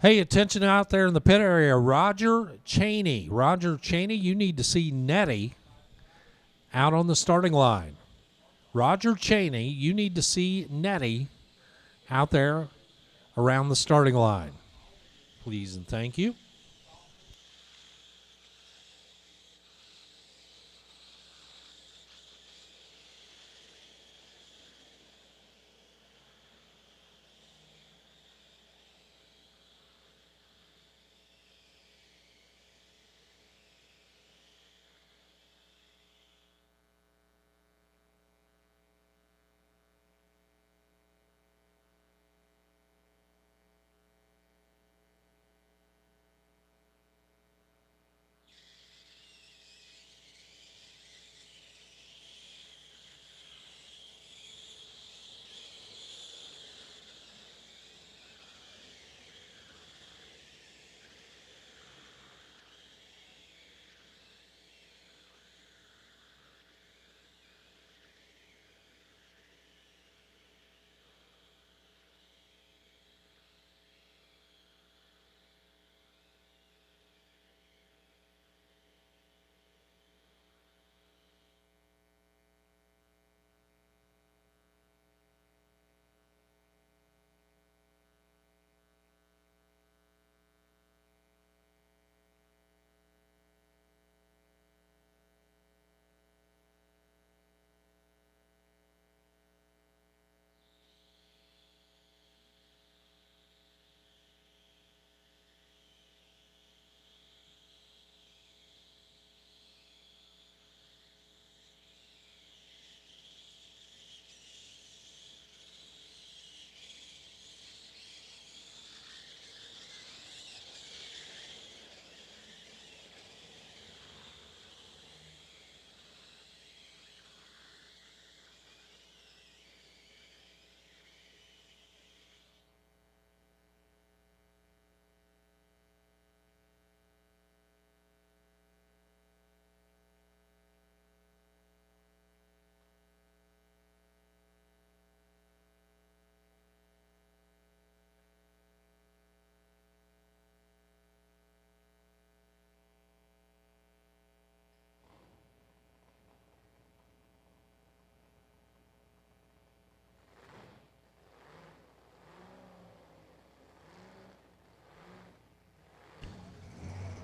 Hey, attention out there in the pit area. Roger Cheney. Roger Cheney, you need to see Nettie out on the starting line. Roger Cheney, you need to see Nettie out there around the starting line. Please and thank you.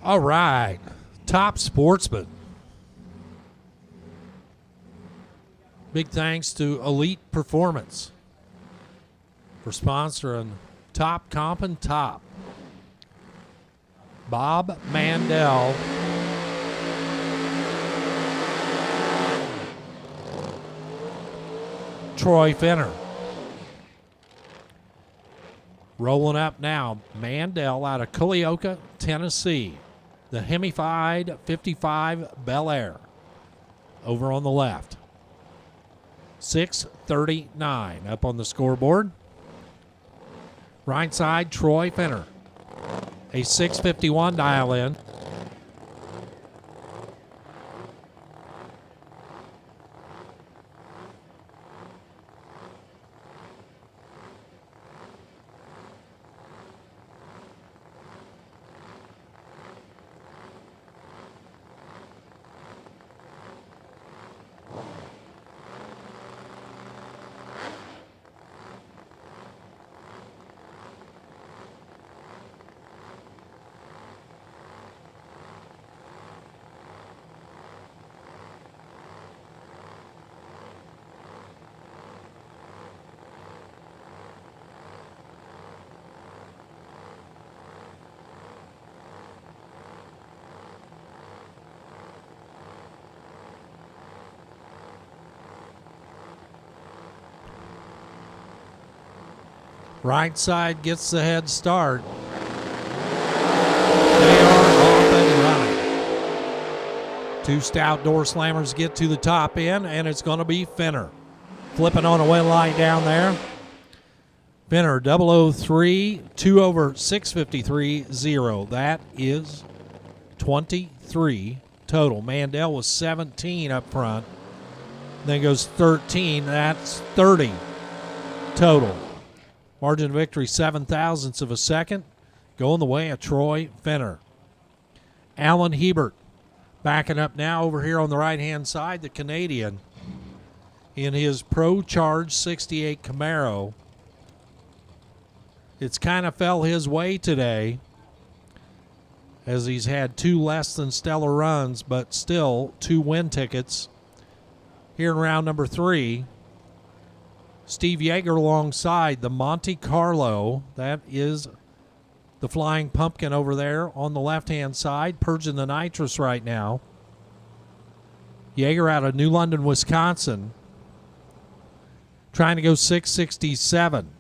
All right, Top Sportsman. Big thanks to Elite Performance for sponsoring Top Comp and Top. Bob Mandel. Troy Finner. Rolling up now, Mandel out of Culleoka, Tennessee. The Hemified 55 Bel Air over on the left. 6:39 up on the scoreboard. Right side, Troy Finner. A 6:51 dial in. Right side gets the head start. They are off and running. Two stout door slammers get to the top end, and it's going to be Finner. Flipping on a win line down there. Finner 003, 2 over 653.0. That is 23 total. Mandel was 17 up front. Then goes 13. That's 30 total. Margin of victory, 0.07 of a second. going the way of Troy Fenner. Alan Hebert backing up now over here on the right-hand side, the Canadian, in his Pro Charge 68 Camaro. It's kind of fell his way today, as he's had 2 less than stellar runs, but still 2 win tickets. Here in round number 3, Steve Yeager alongside the Monte Carlo. That is the Flying Pumpkin over there on the left-hand side, purging the nitrous right now. Yeager out of New London, Wisconsin, trying to go 667.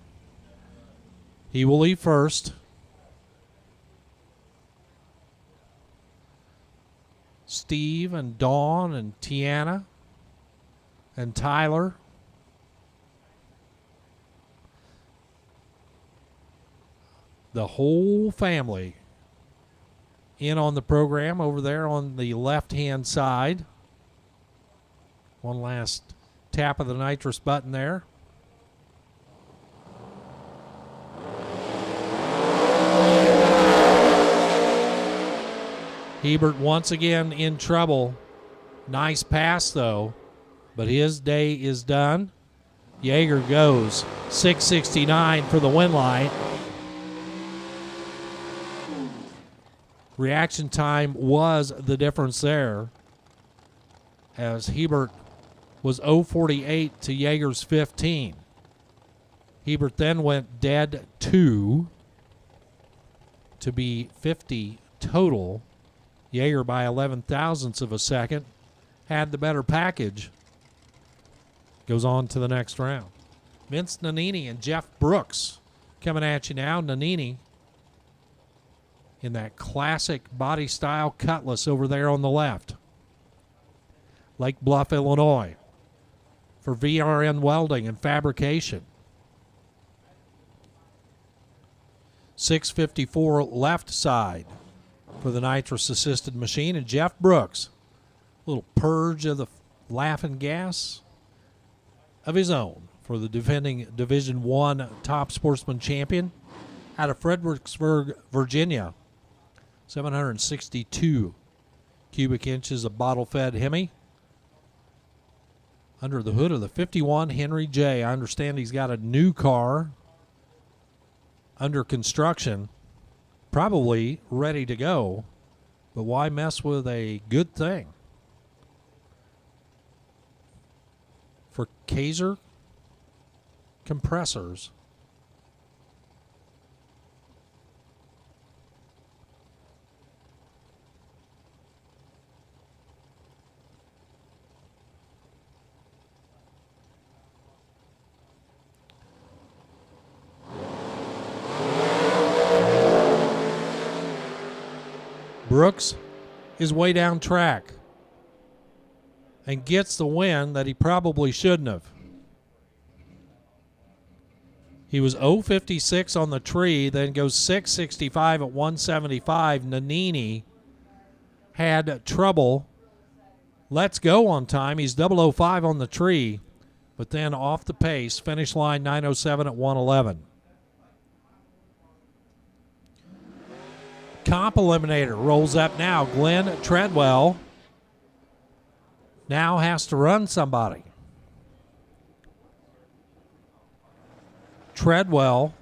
He will leave first. Steve and Dawn and Tiana and Tyler. The whole family in on the program over there on the left-hand side. One last tap of the nitrous button there. Hebert once again in trouble. Nice pass, though, but his day is done. Yeager goes 669 for the win line. Reaction time was the difference there, as Hebert was 0.48 to Yeager's 15. Hebert then went dead 2 to be 50 total. Yeager by 11 thousandths of a second had the better package. Goes on to the next round. Vince Nannini and Jeff Brooks coming at you now. Nannini in that classic body style Cutlass over there on the left. Lake Bluff, Illinois, for VRN Welding and Fabrication. 654 left side for the nitrous-assisted machine. And Jeff Brooks, a little purge of the laughing gas of his own for the defending Division I top sportsman champion out of Fredericksburg, Virginia. 762 cubic inches of bottle-fed Hemi. Under the hood of the 51 Henry J. I understand he's got a new car under construction, probably ready to go, but why mess with a good thing? For Kaiser compressors, Brooks is way down track and gets the win that he probably shouldn't have. He was 0.56 on the tree, then goes 6.65 at 175. Nannini had trouble. Let's go on time. He's 0.005 on the tree, but then off the pace. Finish line 9.07 at 111. Comp Eliminator rolls up now. Glenn Treadwell now has to run somebody. Treadwell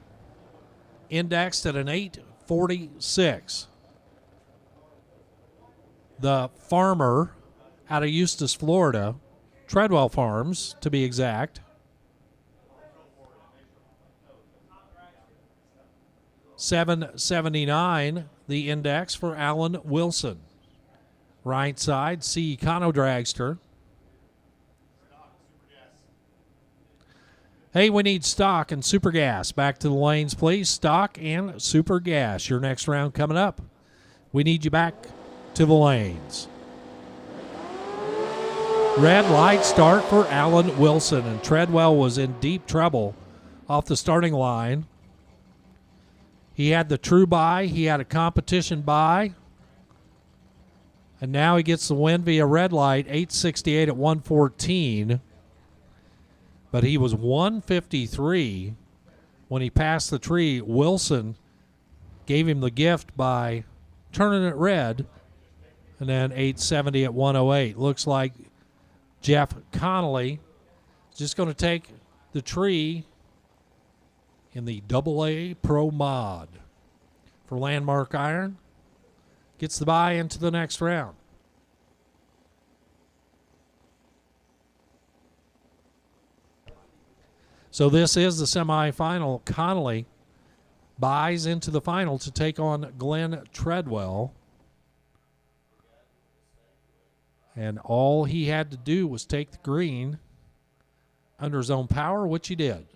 indexed at an 846. The farmer out of Eustis, Florida, Treadwell Farms to be exact, 779 the index for Alan Wilson. Right side, C. Econo Dragster. Hey, we need stock and super gas. Back to the lanes, please. Stock and super gas. Your next round coming up. We need you back to the lanes. Red light start for Alan Wilson, and Treadwell was in deep trouble off the starting line. He had the true buy. He had a competition buy. And now he gets the win via red light, 868 at 114. But he was 153 when he passed the tree. Wilson gave him the gift by turning it red, and then 870 at 108. Looks like Jeff Connolly is just going to take the tree in the AA Pro Mod for Landmark Iron. Gets the bye into the next round. So this is the semifinal. Connolly buys into the final to take on Glenn Treadwell. And all he had to do was take the green under his own power, which he did.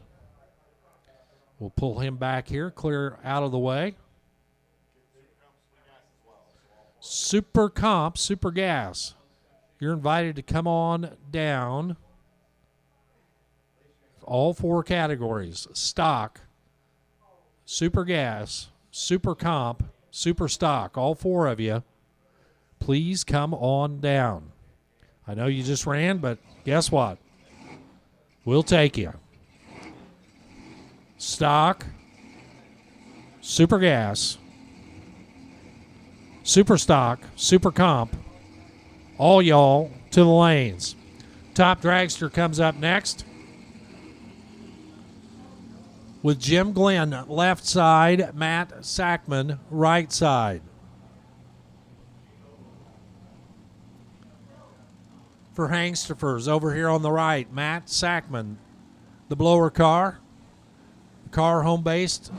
We'll pull him back here, clear out of the way. Super Comp, Super Gas. You're invited to come on down. All four categories: stock, Super Gas, Super Comp, Super Stock. All four of you, please come on down. I know you just ran, but guess what? We'll take you. Stock, Super Gas, Super Stock, Super Comp, all y'all to the lanes. Top Dragster comes up next with Jim Glenn left side, Matt Sackman right side. For Hangsterfers over here on the right, Matt Sackman, the blower car. Car home-based,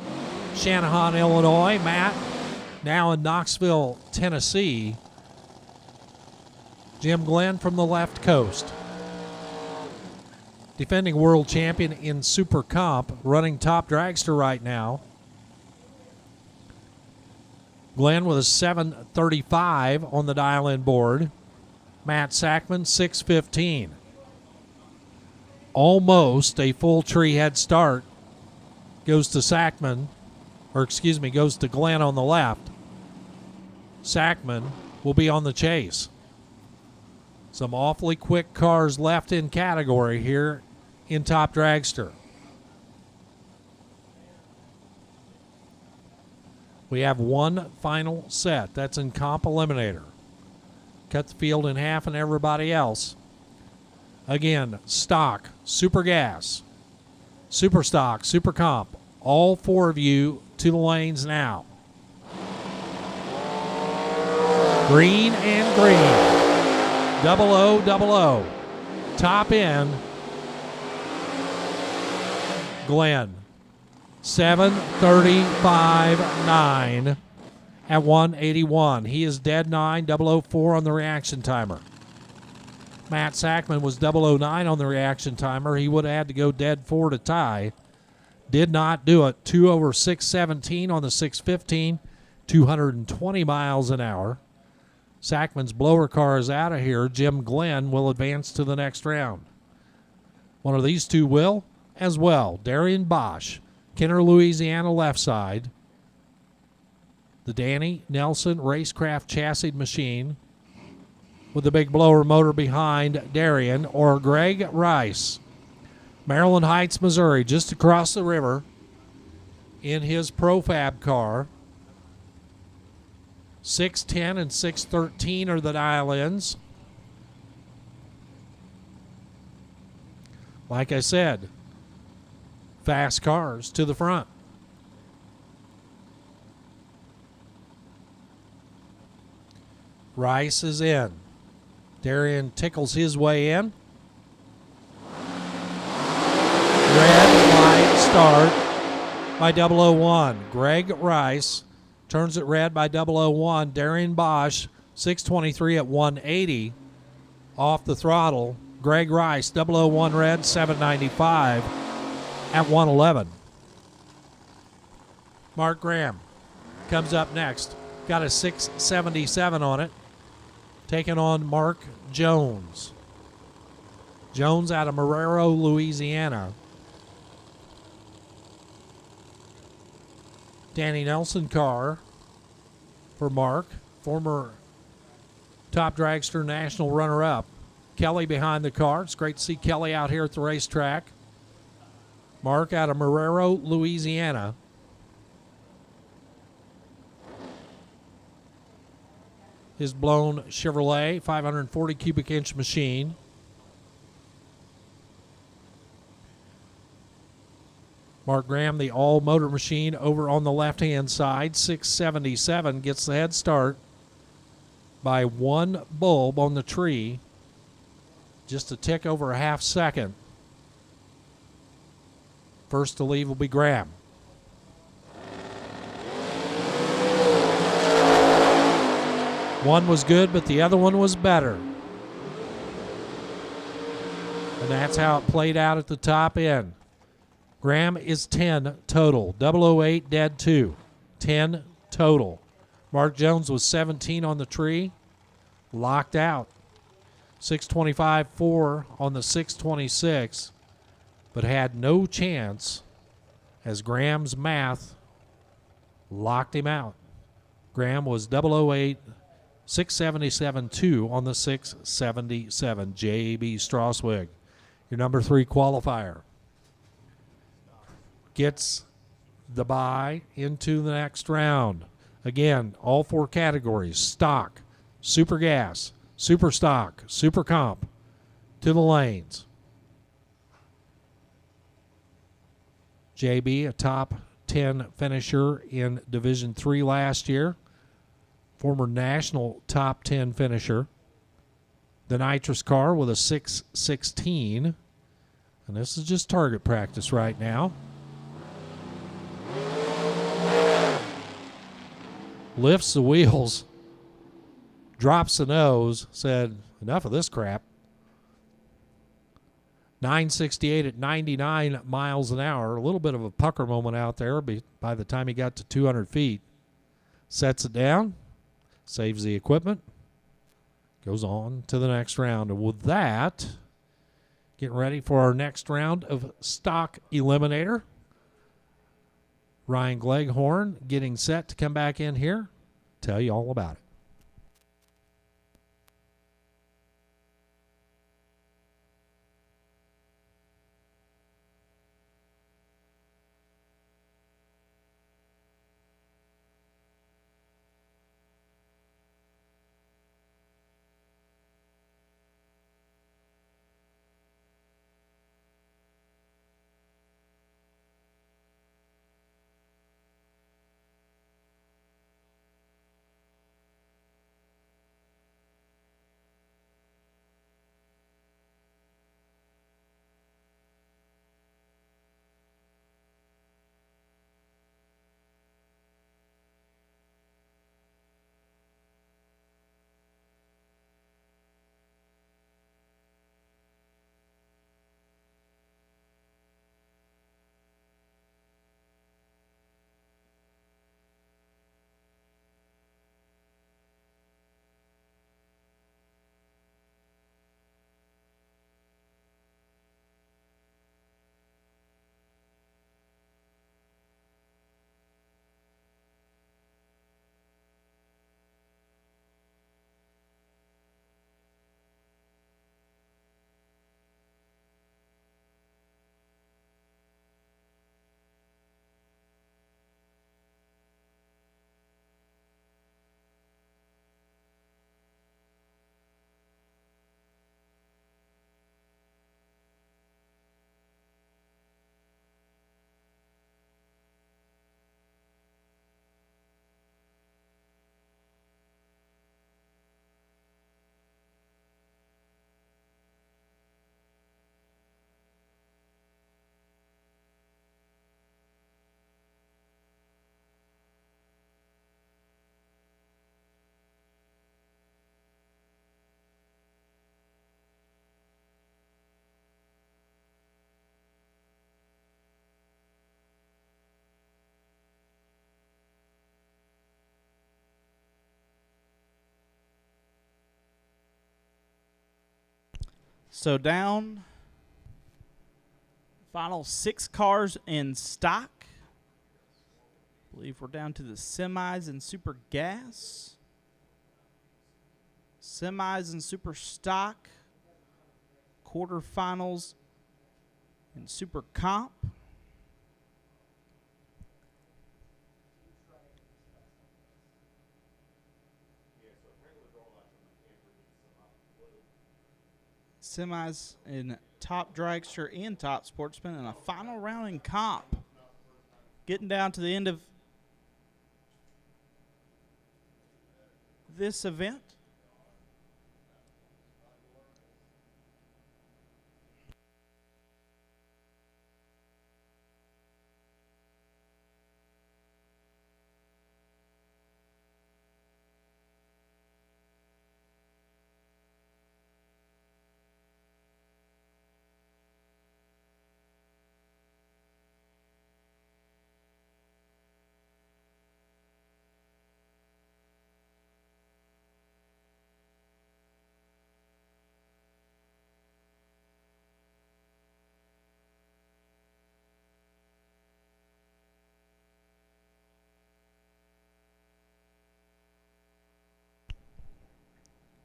Channahon, Illinois. Matt now in Knoxville, Tennessee. Jim Glenn from the left coast. Defending world champion in Super Comp, running Top Dragster right now. Glenn with a 7:35 on the dial-in board. Matt Sackman, 6:15. Almost a full tree head start goes to Sackman, goes to Glenn on the left. Sackman will be on the chase. Some awfully quick cars left in category here in Top Dragster. We have one final set. That's in Comp Eliminator. Cut the field in half and everybody else. Again, stock, Super Gas, Super Stock, Super Comp. All four of you to the lanes now. Green and green. 0000. Top end. Glenn. 7:35.9 at 181. He is dead 9, 004 on the reaction timer. Matt Sackman was 009 on the reaction timer. He would have had to go dead 4 to tie. Did not do it. 2 over 617 on the 615, 220 miles an hour. Sackman's blower car is out of here. Jim Glenn will advance to the next round. One of these two will as well. Darian Bosch, Kenner, Louisiana, left side. The Danny Nelson Racecraft chassis machine with the big blower motor behind Darian, or Greg Rice, Maryland Heights, Missouri, just across the river in his Profab car. 610 and 613 are the dial-ins. Like I said, fast cars to the front. Rice is in. Darian tickles his way in. Red light start by 001. Greg Rice turns it red by 001. Darian Bosch, 623 at 180. Off the throttle. Greg Rice, 001 red, 795 at 111. Mark Graham comes up next. Got a 677 on it. Taking on Mark Jones. Jones out of Marrero, Louisiana. Danny Nelson car for Mark, former Top Dragster national runner-up. Kelly behind the car. It's great to see Kelly out here at the racetrack. Mark out of Marrero, Louisiana. his blown Chevrolet 540 cubic inch machine. Mark Graham, the all-motor machine, over on the left-hand side. 677 gets the head start by one bulb on the tree. Just a tick over a half second. First to leave will be Graham. One was good, but the other one was better. And that's how it played out at the top end. Graham is 10 total. 008 dead 2. 10 total. Mark Jones was 17 on the tree. Locked out. 625-4 on the 626. But had no chance as Graham's math locked him out. Graham was 008 677-2 on the 677. J.B. Straswig, your number 3 qualifier, gets the bye into the next round. Again, all 4 categories: stock, super gas, super stock, super comp, to the lanes. JB, a top 10 finisher in Division 3 last year, former national top 10 finisher. The nitrous car with a 616, and this is just target practice right now. Lifts the wheels, drops the nose, said, enough of this crap. 968 at 99 miles an hour. A little bit of a pucker moment out there by the time he got to 200 feet. Sets it down, saves the equipment, goes on to the next round. And with that, getting ready for our next round of Stock Eliminator. Ryan Gleghorn getting set to come back in here, tell you all about it. So down, final 6 cars in stock. I believe we're down to the semis and super gas. Semis and super stock. Quarterfinals and super comp. semis in top Dragster and top Sportsman, and a final round in comp. Getting down to the end of this event.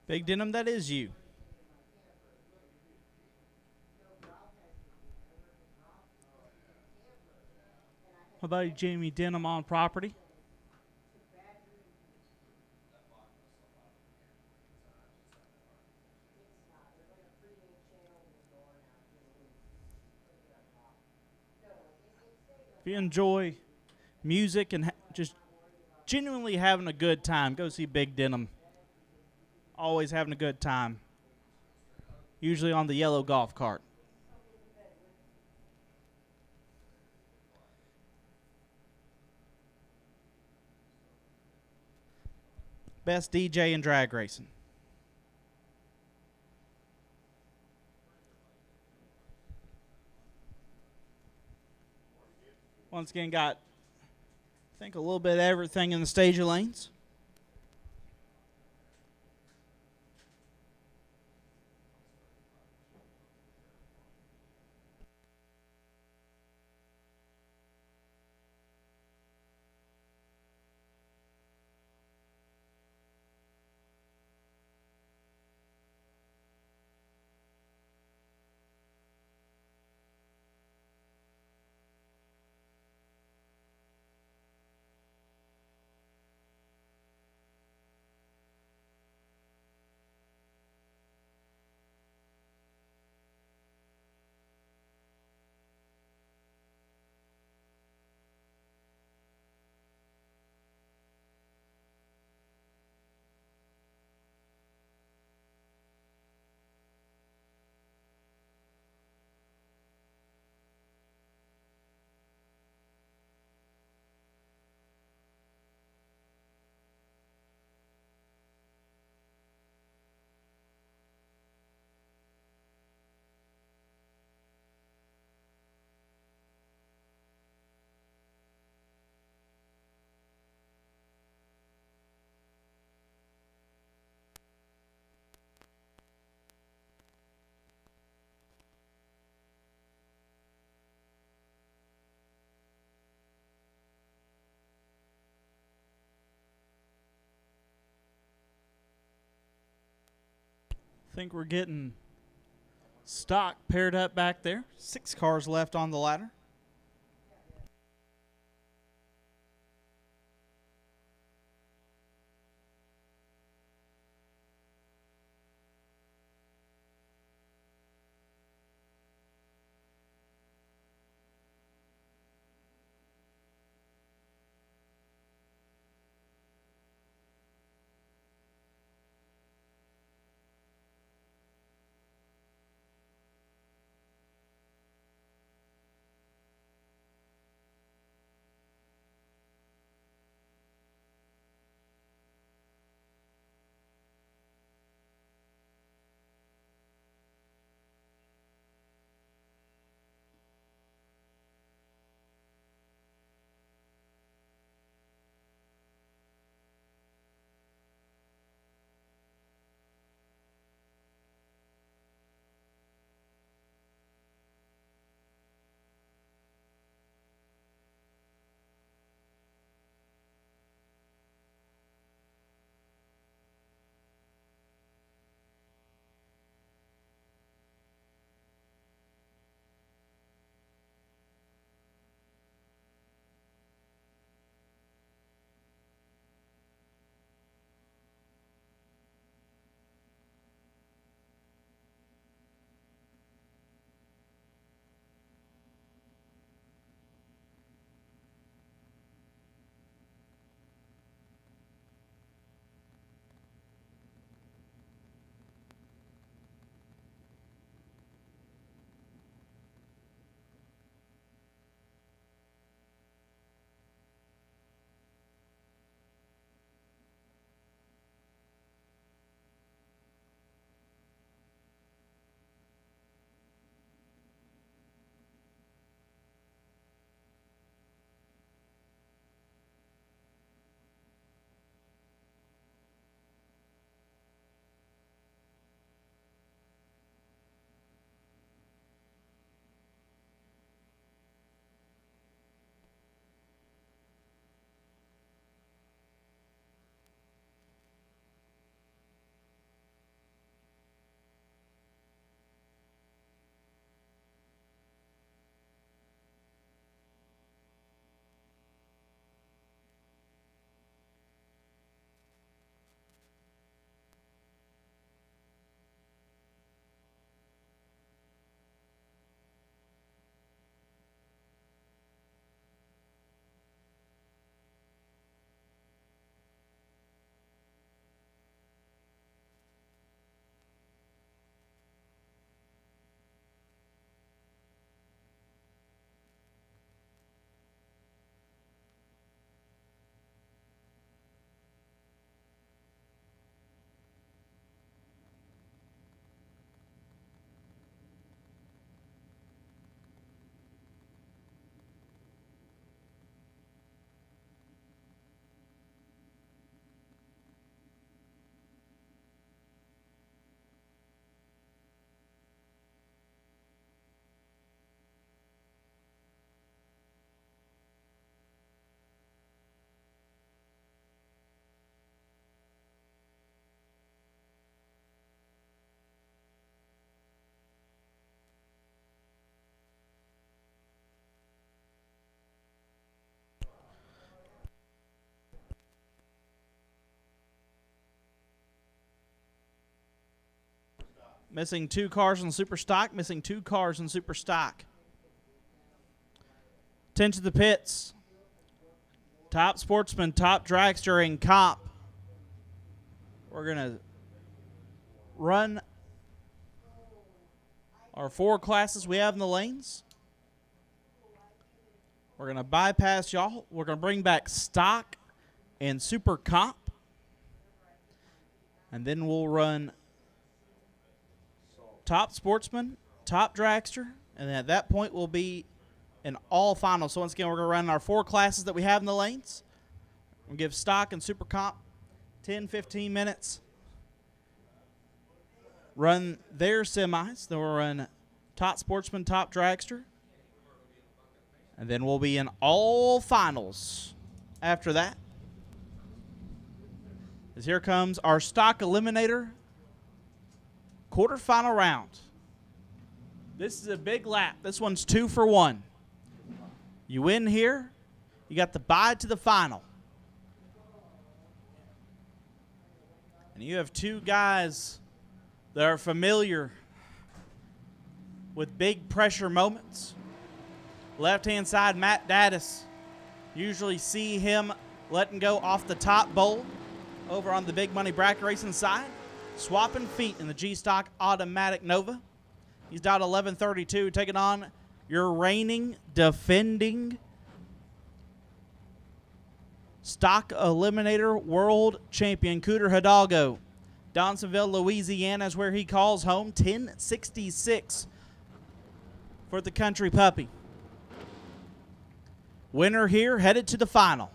Big Denim, that is you. How about you, Jamie Denim on property? If you enjoy music and just genuinely having a good time, go see Big Denim. Always having a good time. Usually on the yellow golf cart. Best DJ in drag racing. Once again, got, I think, a little bit of everything in the stage lanes. I think we're getting stock paired up back there. 6 cars left on the ladder. Missing 2 cars in super stock. Missing 2 cars in super stock. 10 to the pits. Top Sportsman, Top Dragster, and Comp. We're going to run our 4 classes we have in the lanes. We're going to bypass y'all. We're going to bring back Stock and Super Comp. And then we'll run Top Sportsman, Top Dragster. And then at that point, we'll be in all finals. So once again, we're going to run our 4 classes that we have in the lanes. We'll give Stock and Super Comp 10, 15 minutes. Run their semis. Then we'll run Top Sportsman, Top Dragster. And then we'll be in all finals after that. As here comes our Stock Eliminator quarterfinal round. This is a big lap. This one's 2 for 1. You win here, you got the bye to the final. And you have 2 guys that are familiar with big pressure moments. Left-hand side, Matt Daddis. Usually see him letting go off the top bowl over on the big money bracket racing side. Swapping feet in the G-Stock Automatic Nova. He's down 1132, taking on your reigning, defending Stock Eliminator World Champion, Cooter Hidalgo. Donsonville, Louisiana is where he calls home. 1066 for the country puppy. Winner here, headed to the final.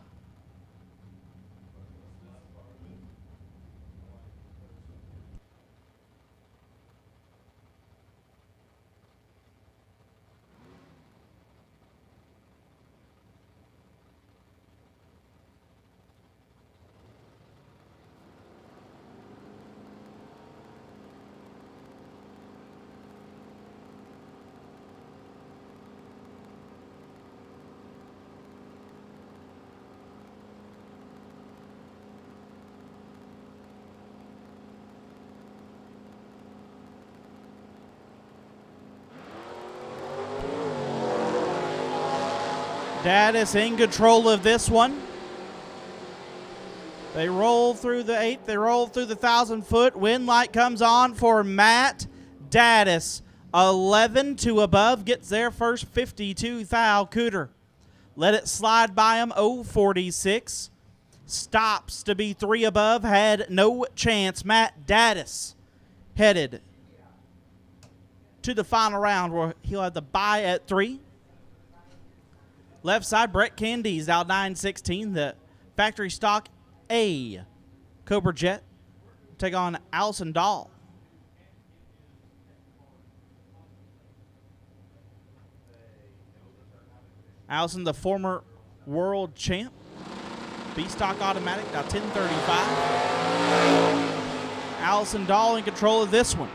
Daddis in control of this one. They roll through the 8. They roll through the 1,000-foot. Wind light comes on for Matt Daddis. 11 to above. Gets their first 52 thou. Cooter let it slide by him. 046. Stops to be 3 above. Had no chance. Matt Daddis headed to the final round where he'll have the bye at 3. Left side, Brett Candies out 916. The factory stock A Cobra Jet take on Allison Dahl. Allison, the former world champ. B stock automatic, now 1035. Allison Dahl in control of this one.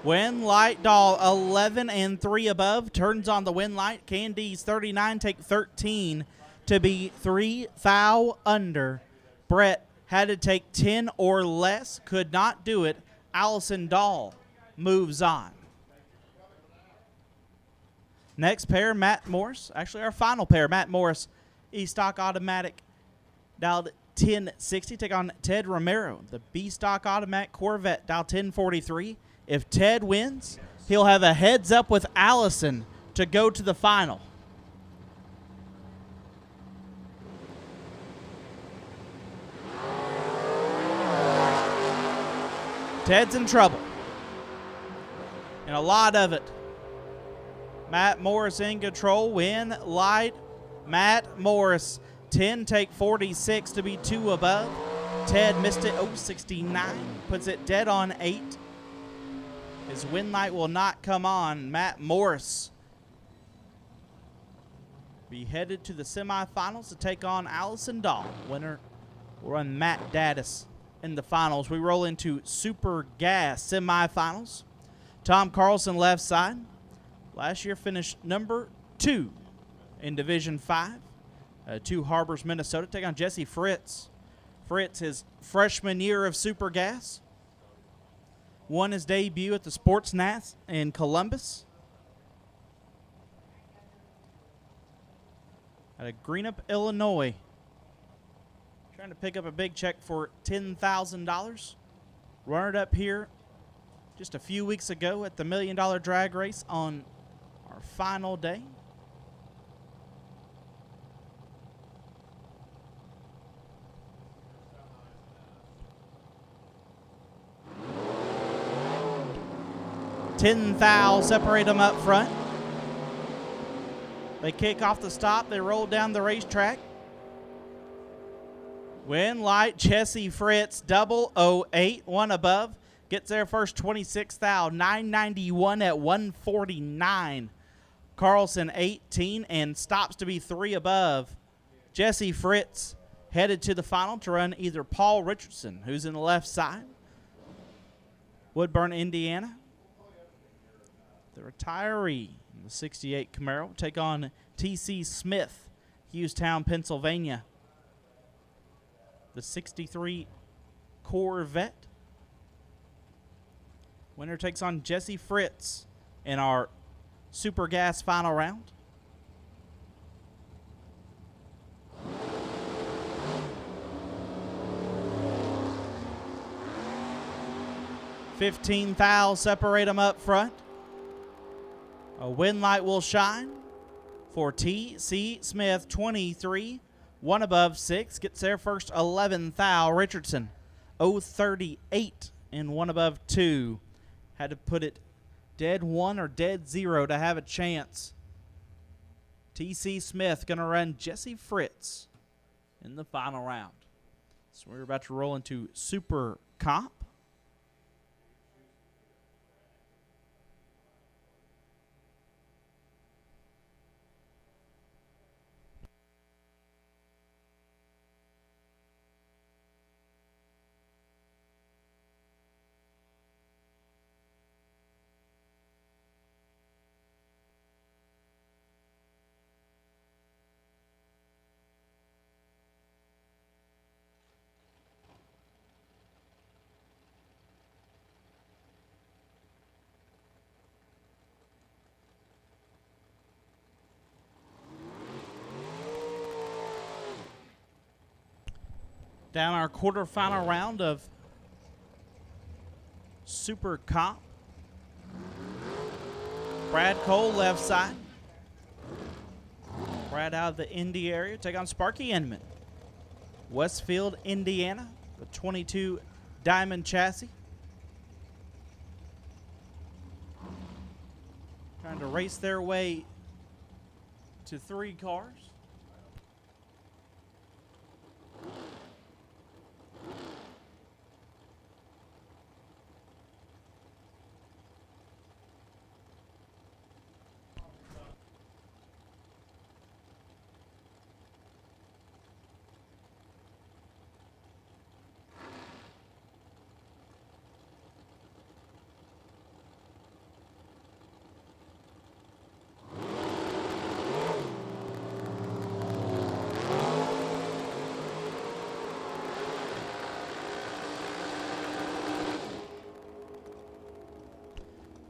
Wind light Dahl 11 and 3 above, turns on the wind light. Candies 39 take 13 to be 3 thou under. Brett had to take 10 or less, could not do it. Allison Dahl moves on. Next pair, Matt Morris. Actually, our final pair, Matt Morris, E-Stock Automatic, dialed 1060. Take on Ted Romero, the B-Stock Automatic Corvette, dialed 1043. If Ted wins, he'll have a heads up with Allison to go to the final. Ted's in trouble. And a lot of it. Matt Morris in control. Win light. Matt Morris. 10 take 46 to be 2 above. Ted missed it. 069. Puts it dead on 8. His win light will not come on. Matt Morris be headed to the semifinals to take on Allison Dahl. Winner will run Matt Daddis in the finals. We roll into Super Gas semifinals. Tom Carlson left side. Last year finished number 2 in Division 5. 2 Harbors, Minnesota. Take on Jesse Fritz. Fritz, his freshman year of Super Gas. Won his debut at the Sportsman in Columbus. Out of Greenup, Illinois. Trying to pick up a big check for $10,000. Runner up here just a few weeks ago at the $1 Million Drag Race on our final day. $10,000 separate them up front. They kick off the stop. They roll down the racetrack. Win light, Jesse Fritz, 008, one above. Gets there first, 26,000, 991 at 149. Carlson, 18, and stops to be 3 above. Jesse Fritz headed to the final to run either Paul Richardson, who's in the left side, Woodburn, Indiana. The retiree in the 68 Camaro will take on T.C. Smith, Hughestown, Pennsylvania. The 63 Corvette. Winner takes on Jesse Fritz in our Super Gas final round. $15,000 separate them up front. A win light will shine for T.C. Smith, 23. One above 6. Gets there first, 11,000. Richardson, 038 and one above 2. Had to put it dead 1 or dead 0 to have a chance. T.C. Smith going to run Jesse Fritz in the final round. So we're about to roll into Super Comp. Down our quarterfinal round of Super Comp. Brad Cole, left side. Brad out of the Indy area. Take on Sparky Inman. Westfield, Indiana. The 22 Diamond chassis. Trying to race their way to 3 cars.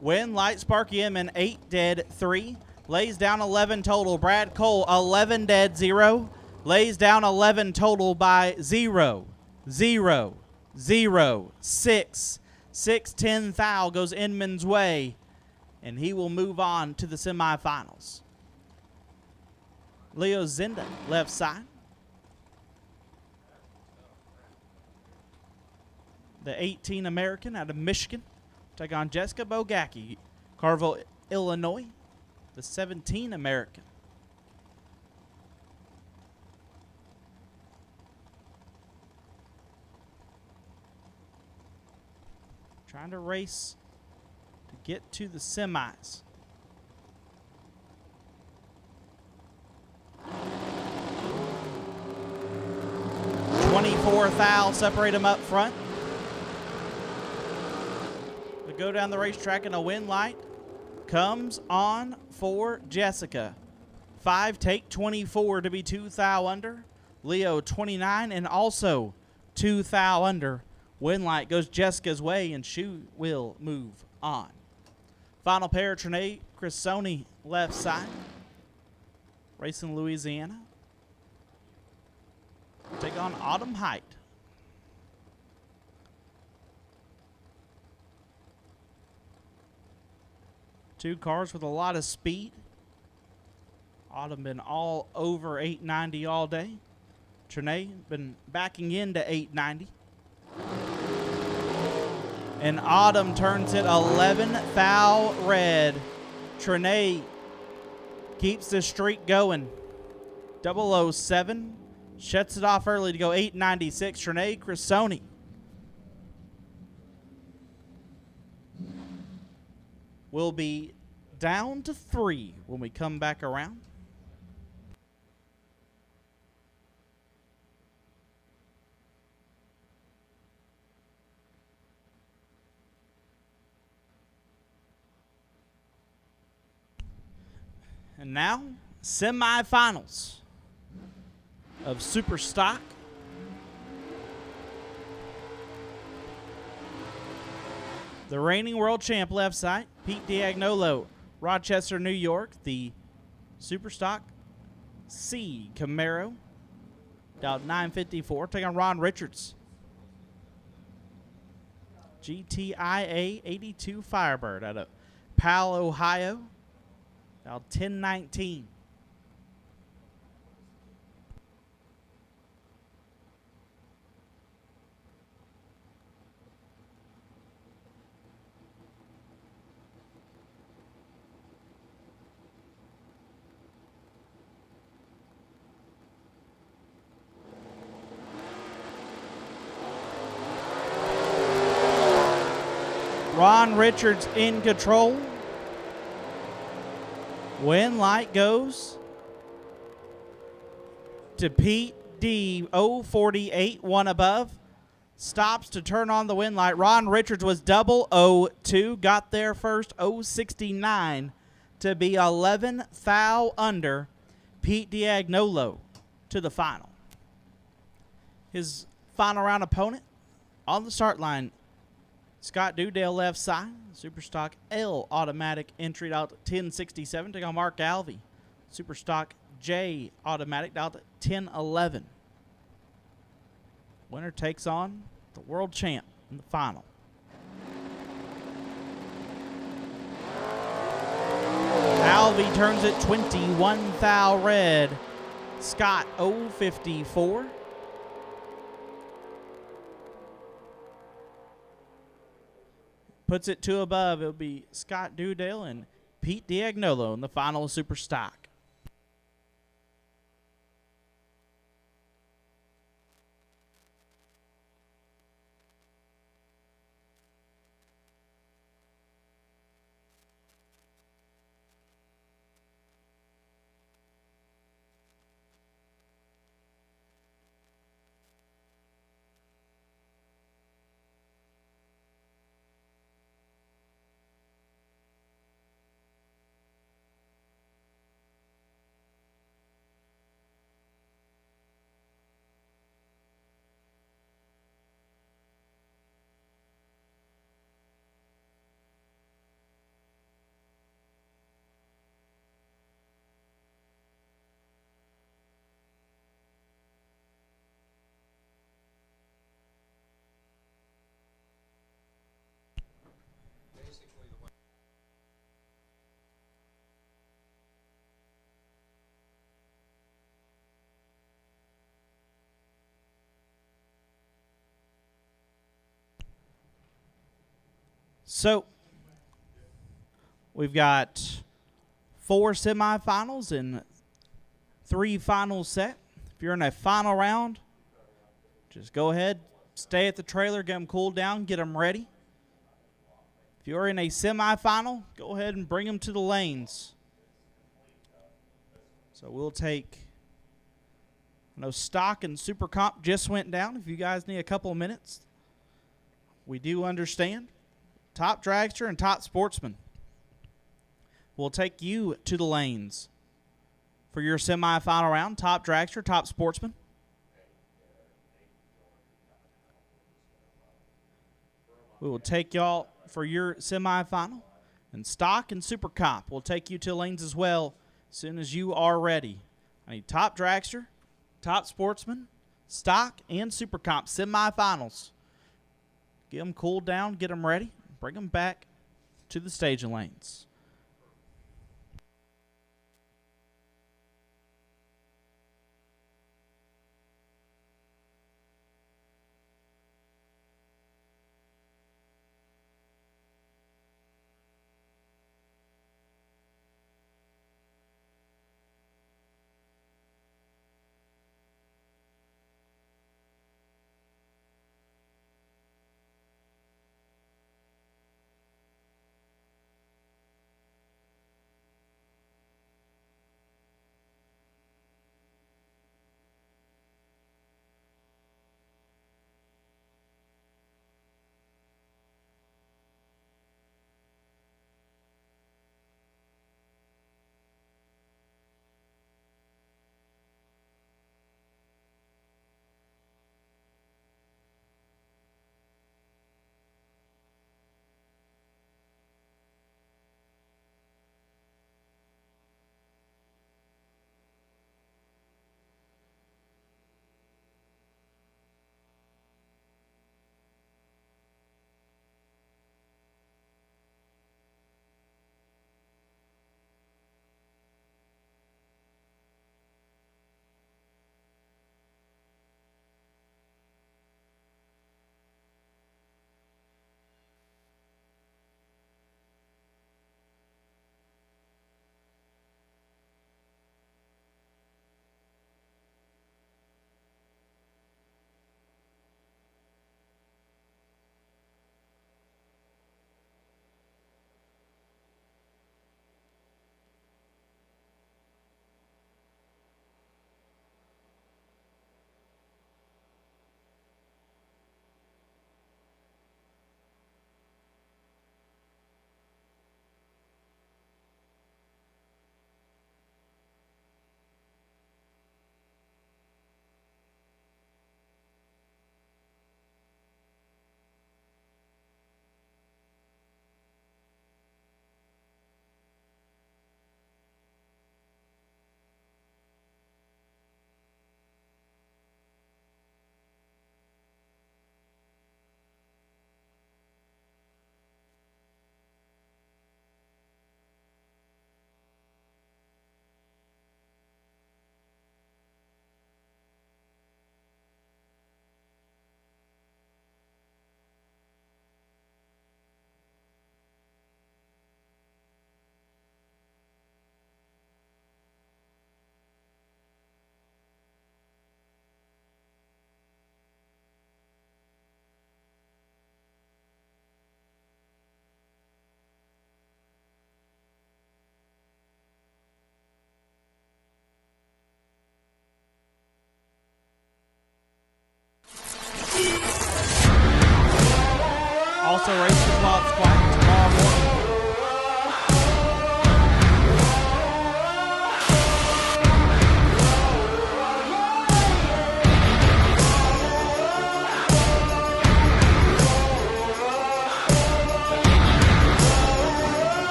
Win light, Sparky Inman, 8 dead 3. Lays down 11 total. Brad Cole, 11 dead 0. Lays down 11 total by 0, 0, 0, 6. 6-10 thou goes Inman's way, and he will move on to the semifinals. Leo Zinda, left side. The 18 American out of Michigan. Take on Jessica Bogacki, Carville, Illinois, the 17 American. Trying to race to get to the semis. $24,000 separate them up front. Go down the racetrack, and a win light comes on for Jessica. 5 take 24 to be 2 thou under. Leo 29 and also 2 thou under. Win light goes Jessica's way, and she will move on. Final pair, Trinae Crissoni, left side. Racing Louisiana. Take on Autumn Height. Two cars with a lot of speed. Autumn been all over 890 all day. Trinae been backing into 890. And Autumn turns it 11 thou red. Trinae keeps the streak going. 007 shuts it off early to go 896. Trinae Crissoni. Will be down to 3 when we come back around. And now, semifinals of Super Stock. The reigning world champ left side, Pete Diagnolo, Rochester, New York. The Super Stock C Camaro, down 954, taking on Ron Richards. GTIA 82 Firebird out of Powell, Ohio. Now 1019. Ron Richards in control. Win light goes to Pete D. 048, one above. Stops to turn on the win light. Ron Richards was 002. Got there first, 069 to be 11 thou under. Pete Diagnolo to the final. His final round opponent on the start line, Scott Dewdale left side. Superstock L automatic entry out to 1067. Take on Mark Alvey. Superstock J automatic out to 1011. Winner takes on the world champ in the final. Alvey turns it 21 thou red. Scott 054. Puts it 2 above. It'll be Scott Dewdale and Pete Diagnolo in the final of Super Stock. So, we've got 4 semifinals and 3 finals set. If you're in a final round, just go ahead, stay at the trailer, get them cooled down, get them ready. If you're in a semifinal, go ahead and bring them to the lanes. So we'll take, I know Stock and Super Comp just went down. If you guys need a couple of minutes, we do understand. Top Dragster and Top Sportsman will take you to the lanes for your semifinal round. Top Dragster, Top Sportsman. We will take y'all for your semifinal. And Stock and Super Cop will take you to lanes as well as soon as you are ready. I need top Dragster, top Sportsman, Stock, and Super Cop semifinals. Get them cooled down, get them ready, bring them back to the staging lanes. Also races while it's quiet tomorrow morning.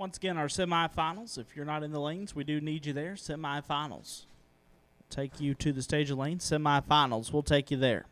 Once again, our semifinals. If you're not in the lanes, we do need you there. Semifinals. Take you to the stage of lanes. Semifinals. We'll take you there.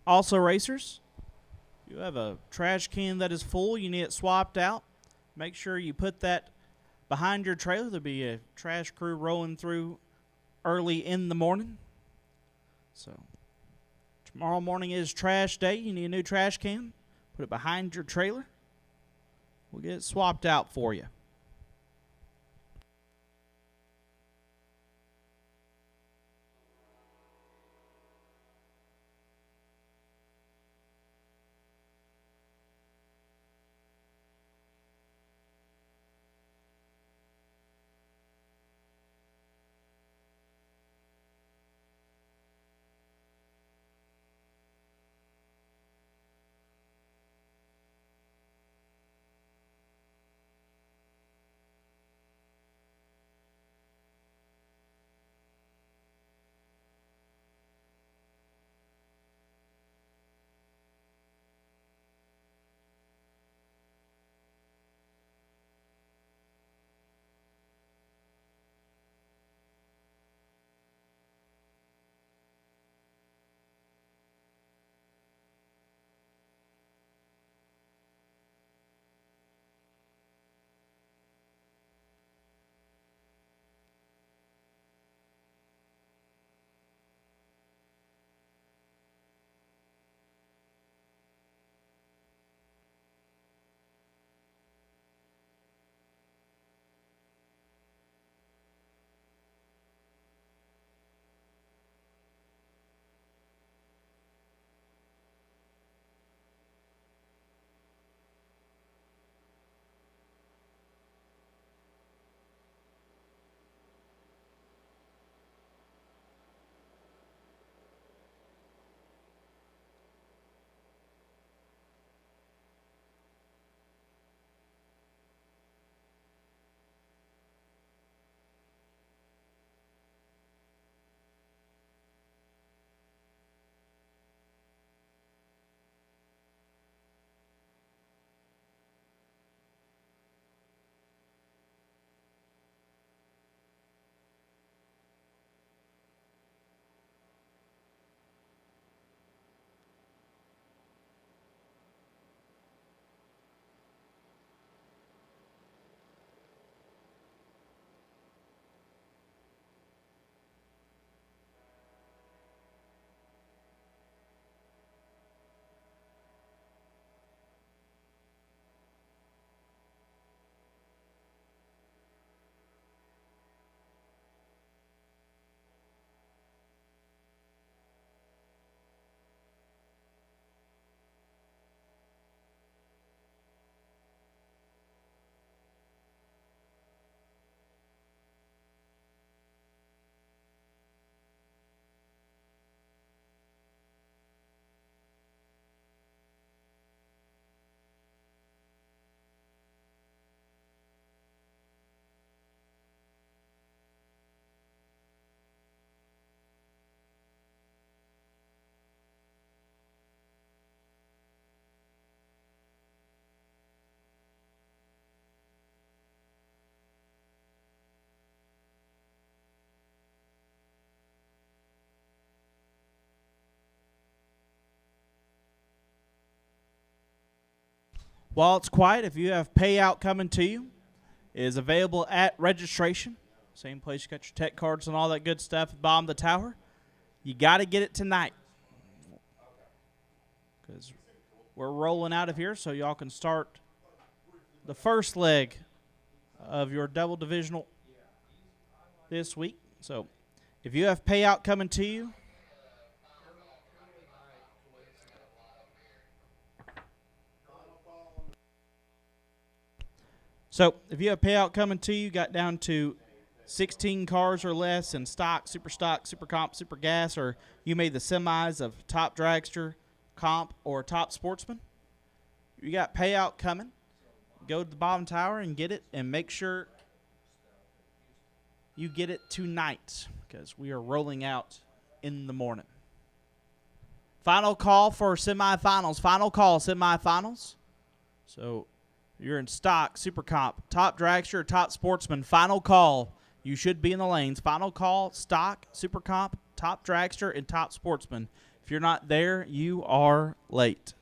Also, racers, you have a trash can that is full. You need it swapped out. Make sure you put that behind your trailer. There'll be a trash crew rolling through early in the morning. So tomorrow morning is trash day. You need a new trash can. Put it behind your trailer. We'll get it swapped out for you. While it's quiet, if you have payout coming to you, it is available at registration. Same place you got your tech cards and all that good stuff at the bottom of the tower. You got to get it tonight because we're rolling out of here so y'all can start the first leg of your double divisional this week. So if you have payout coming to you, got down to 16 cars or less in stock, super comp, super gas, or you made the semis of top dragster, comp, or top sportsman, you got payout coming. Go to the bottom tower and get it, and make sure you get it tonight because we are rolling out in the morning. Final call for semifinals. Final call, semifinals. So you're in stock, super comp, top dragster, or top sportsman. Final call. You should be in the lanes. Final call, stock, super comp, top dragster, and top sportsman. If you're not there, you are late.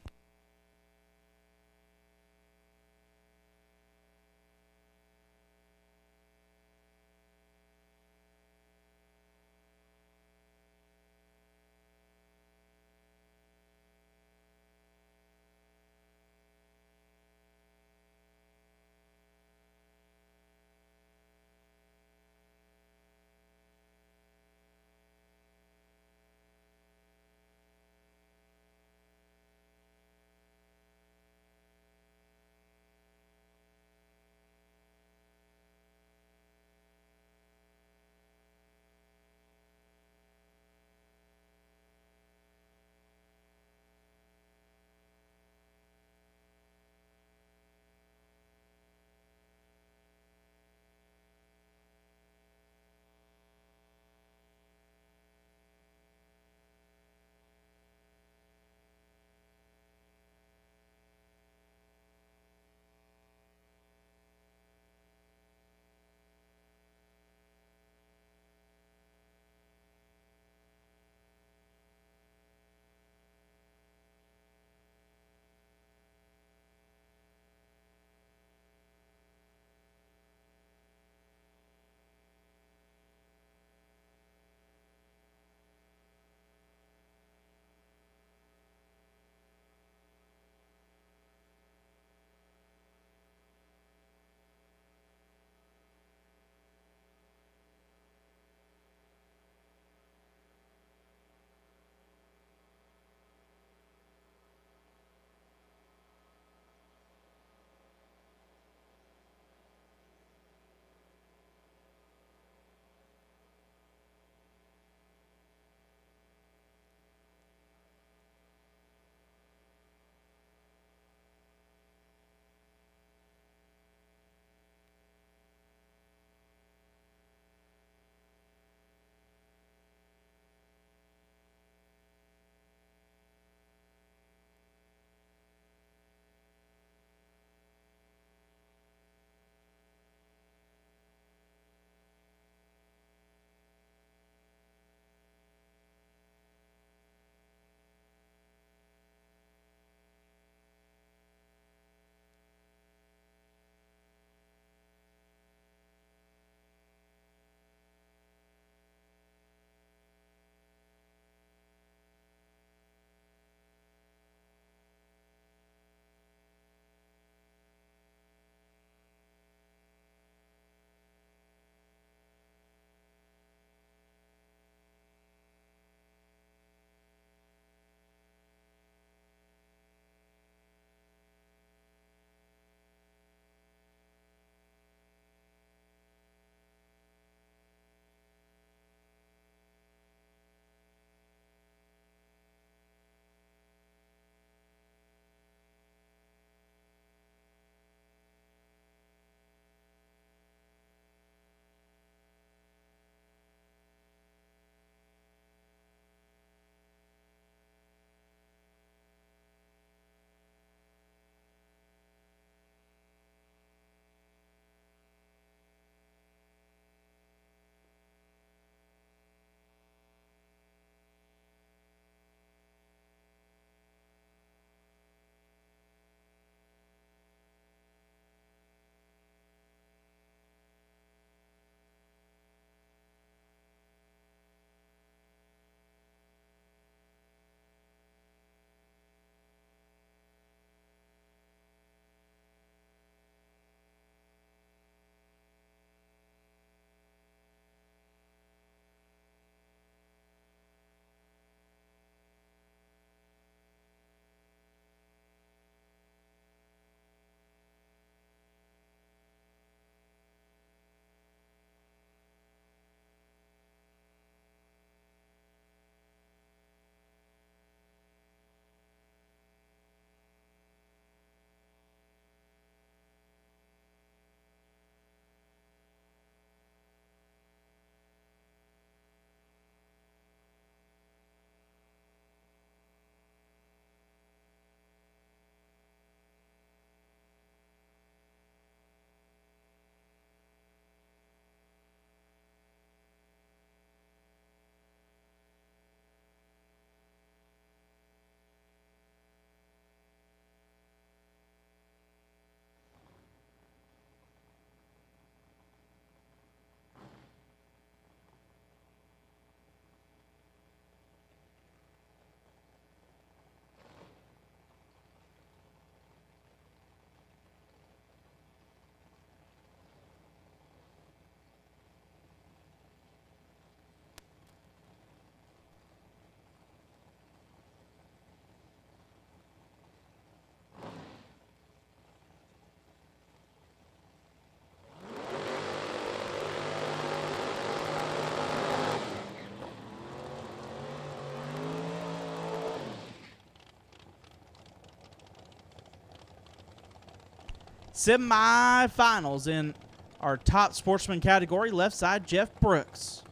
Semifinals in our top sportsman category. Left side, Jeff Brooks,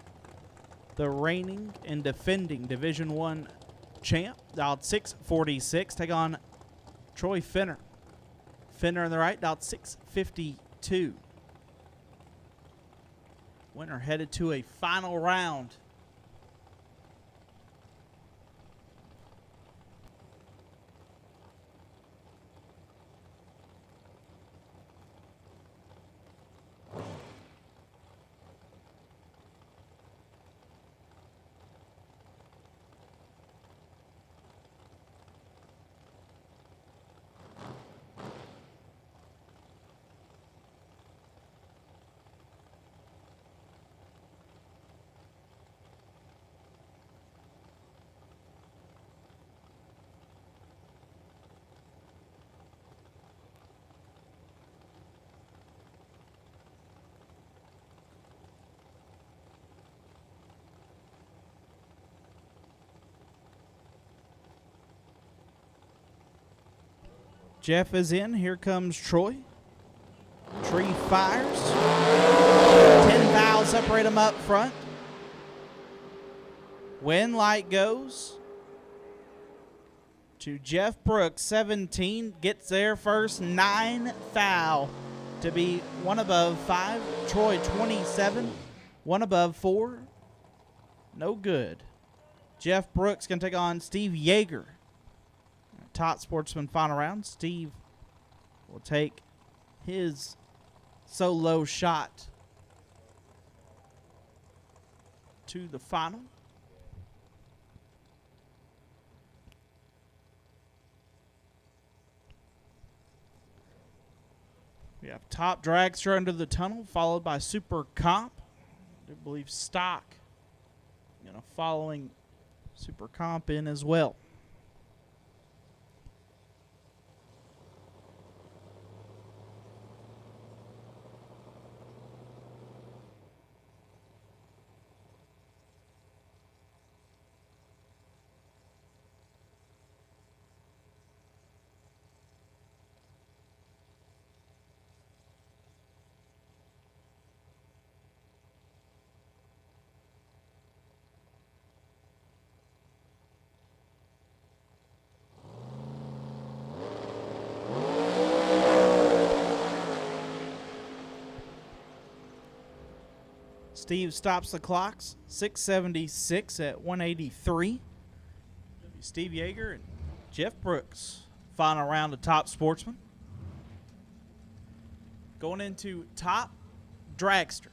the reigning and defending Division I champ, dialed 646. Take on Troy Finner. Finner on the right, dialed 652. Winner headed to a final round. Jeff is in. Here comes Troy. Tree fires. 10 fouls separate them up front. When light goes to Jeff Brooks, 17. Gets there first. 9 foul to be one above 5. Troy, 27. One above 4. No good. Jeff Brooks can take on Steve Yeager. Top sportsman final round. Steve will take his solo shot to the final. We have top dragster under the tunnel, followed by super comp. I believe stock, following super comp in as well. Steve stops the clocks, 6:76 at 183. Steve Yeager and Jeff Brooks, final round of top sportsman. Going into top dragster.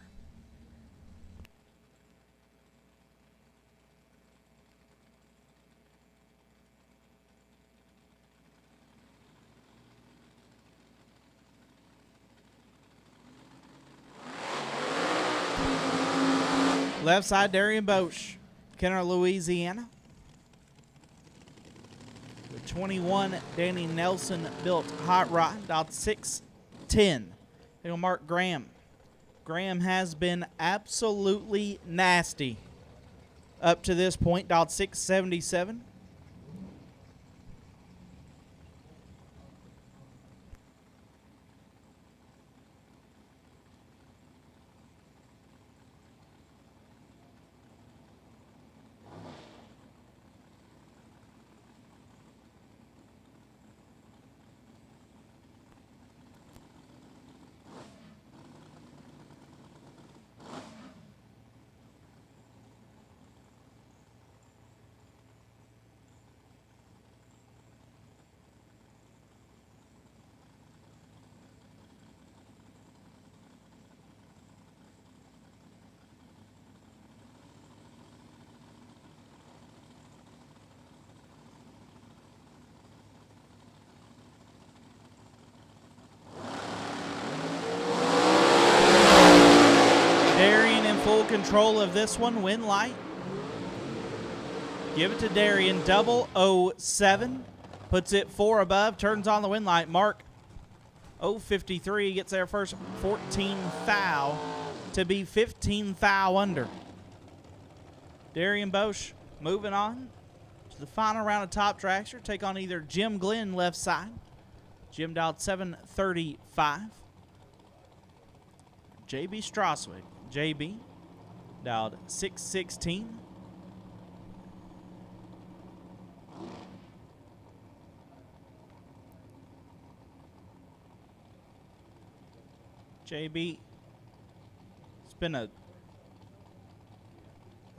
Left side, Darian Bosch, Kenner, Louisiana. The 21, Danny Nelson built hot rod, dialed 610. They go Mark Graham. Graham has been absolutely nasty up to this point, dialed 677. Full control of this one. Win light. Give it to Darian. 007. Puts it 4 above. Turns on the win light. Mark 053 gets there first. 14 foul to be 15 foul under. Darian Bosch moving on to the final round of top dragster. Take on either Jim Glenn left side, Jim dialed 735. JB Straswick. JB dialed 616. JB, it's been a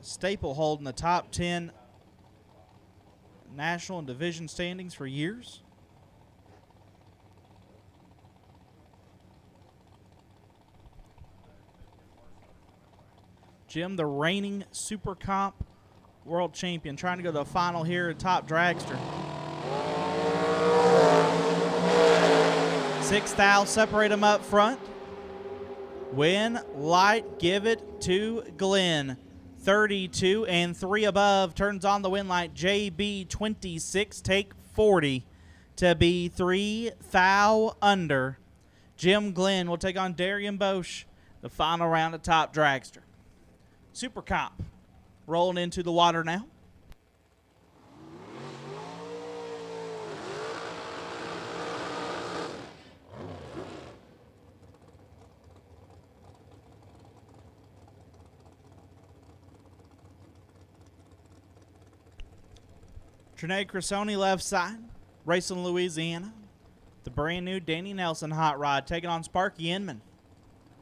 staple holding the top 10 national and division standings for years. Jim, the reigning Super Comp world champion, trying to go to the final here at top Dragster. 6 thou separate them up front. Win, light, give it to Glenn. 32 and 3 above, turns on the win light. JB 26, take 40 to be 3 thou under. Jim Glenn will take on Darian Bosch, the final round of top Dragster. Super Comp rolling into the water now. Trinae Crisoni left side, racing Louisiana. The brand new Danny Nelson hot rod taking on Sparky Inman.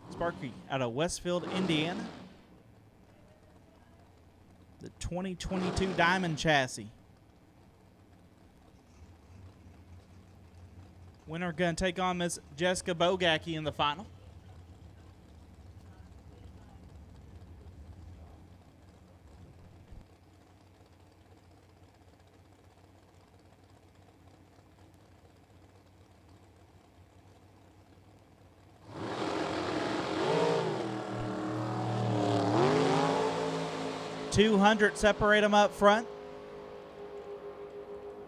Sparky out of Westfield, Indiana. The 2022 Diamond chassis. Winner going to take on Miss Jessica Bogacki in the final. $200 separate them up front.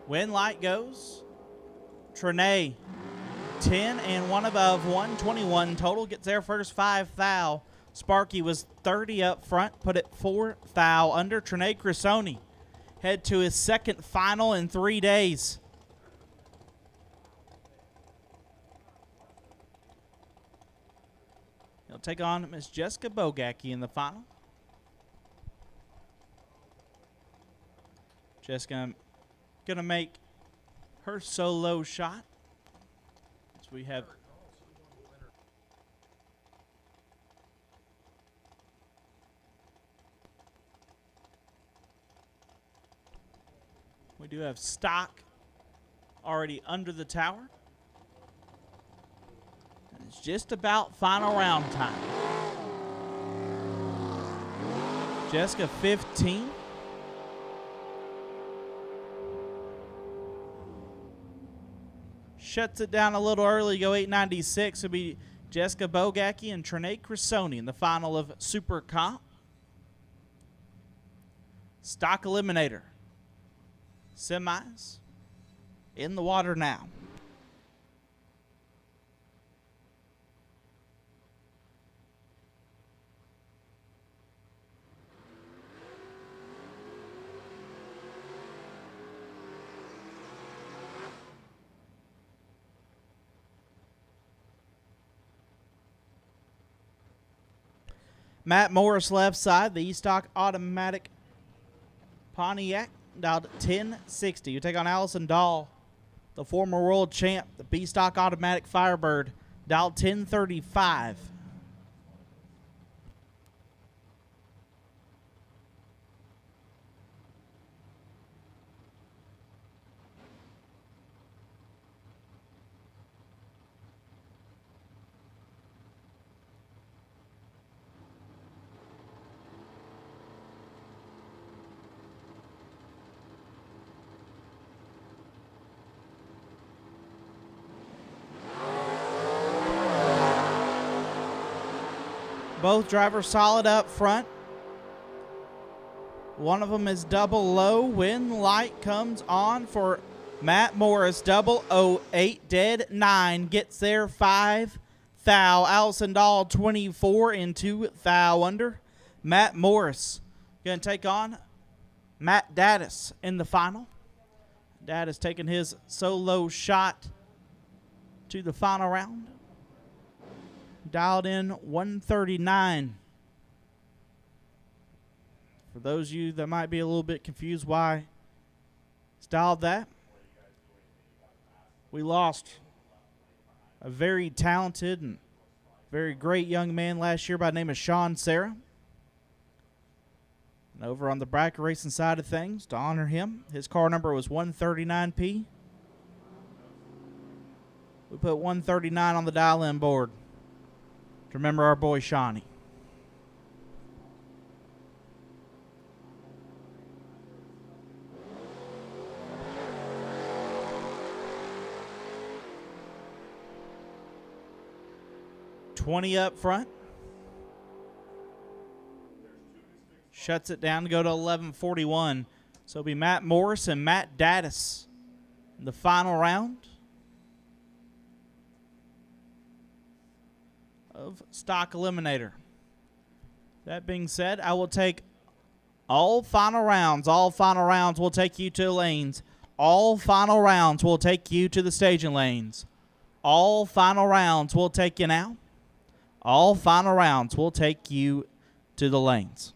Win light goes. Trinae 10 and 1 above, 121 total, gets their first 5 thou. Sparky was 30 up front, put it 4 thou under. Trinae Crisoni head to his second final in 3 days. He'll take on Miss Jessica Bogacki in the final. Jessica gonna make her solo shot. So we have stock already under the tower. And it's just about final round time. Jessica 15. Shuts it down a little early, go 896. It'll be Jessica Bogacki and Trinae Crisoni in the final of Super Comp. Stock Eliminator. Semis in the water now. Matt Morris left side, the E-Stock automatic Pontiac, dialed 1060. You take on Allison Dahl, the former world champ, the B-Stock automatic Firebird, dialed 1035. Both drivers solid up front. One of them is double low. Win light comes on for Matt Morris. 008 dead 9 gets there 5 thou. Allison Dahl 24 and 2 thou under. Matt Morris going to take on Matt Daddis in the final. Daddis taking his solo shot to the final round. Dialed in 139. For those of you that might be a little bit confused why it's dialed that, we lost a very talented and very great young man last year by the name of Sean Sarah. And over on the bracket racing side of things, to honor him, his car number was 139P. We put 139 on the dial-in board to remember our boy Shawnee. $20 up front. Shuts it down to go to 11:41. So it'll be Matt Morris and Matt Daddis in the final round of Stock Eliminator. That being said, I will take all final rounds. All final rounds will take you to the lanes. All final rounds will take you to the staging lanes. All final rounds will take you now. All final rounds will take you to the lanes.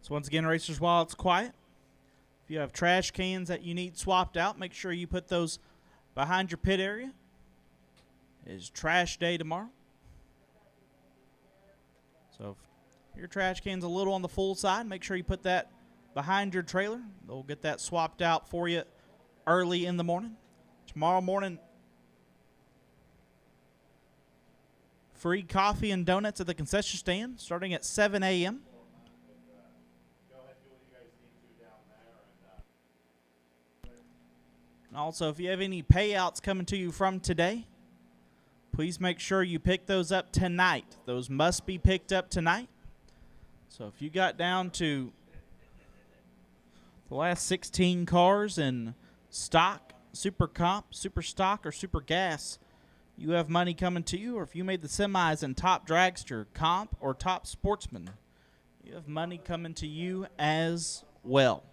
So once again, racers, while it's quiet, if you have trash cans that you need swapped out, make sure you put those behind your pit area. It is trash day tomorrow. So if your trash can's a little on the full side, make sure you put that behind your trailer. They'll get that swapped out for you early in the morning. Tomorrow morning, free coffee and donuts at the concession stand starting at 7 a.m. Also, if you have any payouts coming to you from today, please make sure you pick those up tonight. Those must be picked up tonight. So if you got down to the last 16 cars in stock, super comp, super stock, or super gas, you have money coming to you. Or if you made the semis in top dragster, comp, or top sportsman, you have money coming to you as well.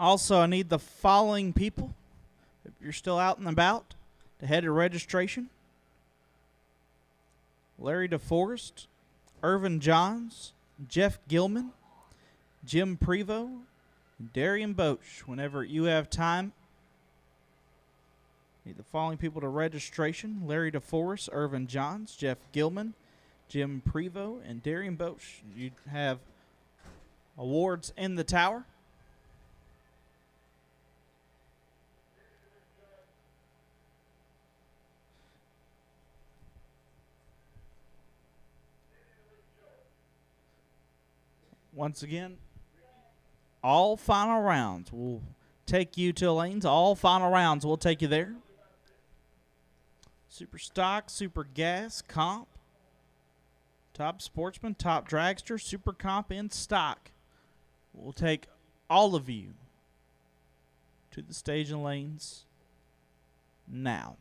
Also, I need the following people, if you're still out and about, to head to registration. Larry DeForest, Irvin Johns, Jeff Gilman, Jim Prevost, and Darian Boach. Whenever you have time, need the following people to registration: Larry DeForest, Irvin Johns, Jeff Gilman, Jim Prevost, and Darian Boach. You have awards in the tower. Once again, all final rounds will take you to lanes. All final rounds will take you there. Super Stock, Super Gas, Comp, Top Sportsman, Top Dragster, Super Comp, and Stock. We'll take all of you to the stage and lanes now.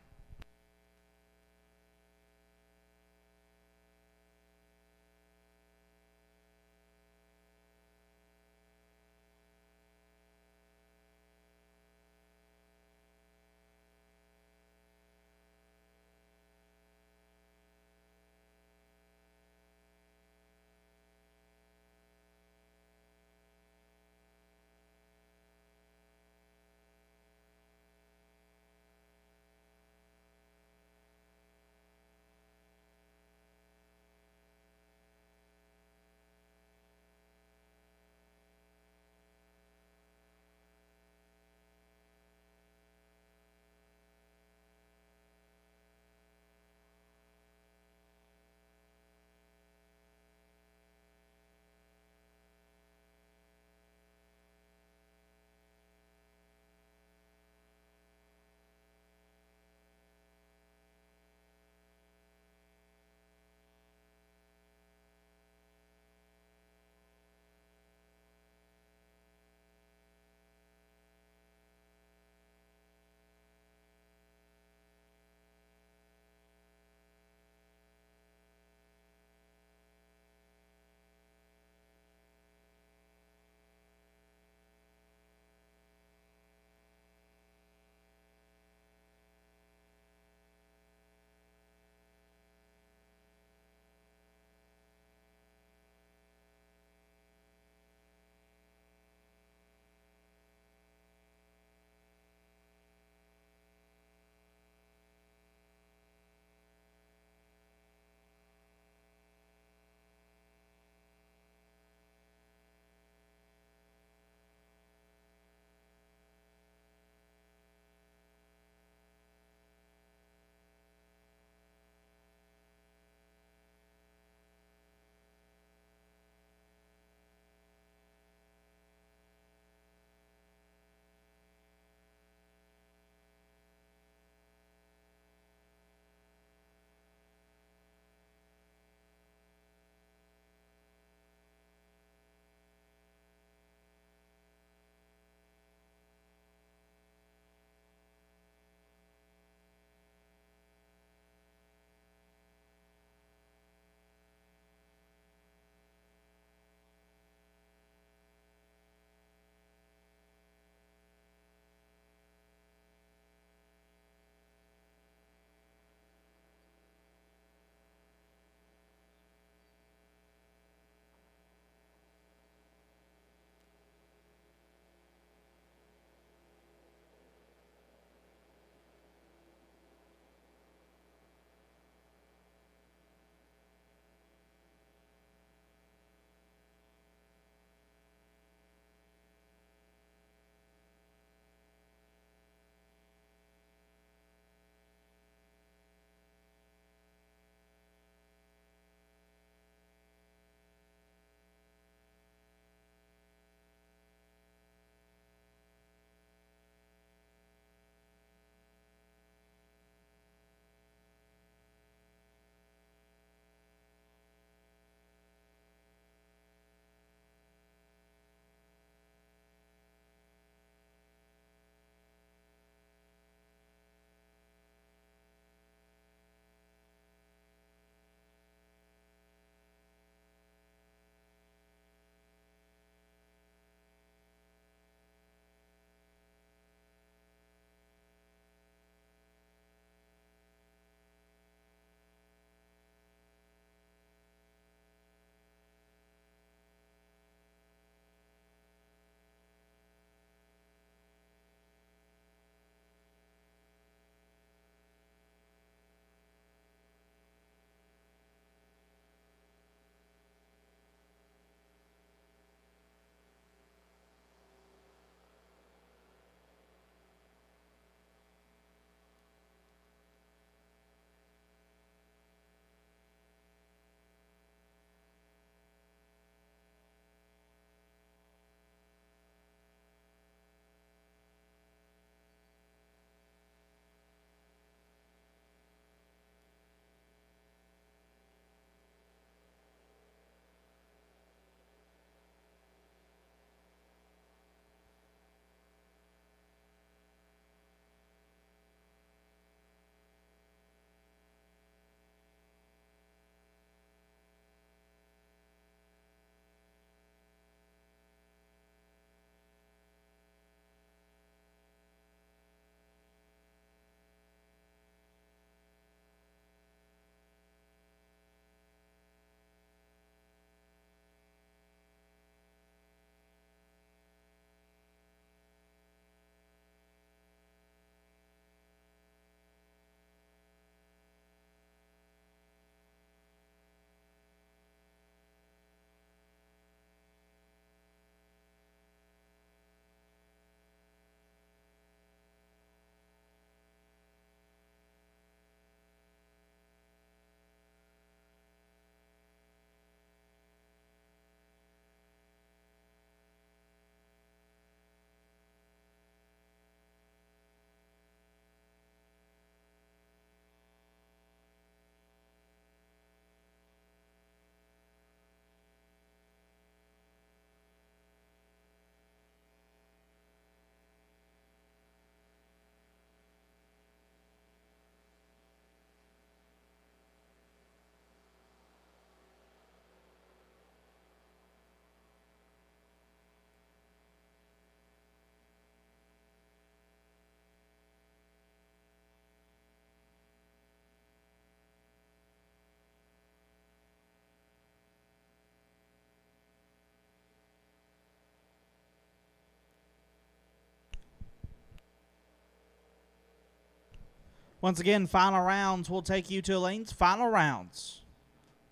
Once again, final rounds will take you to lanes. Final rounds.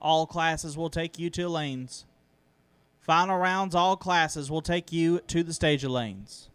All classes will take you to lanes. Final rounds, all classes will take you to the stage of lanes.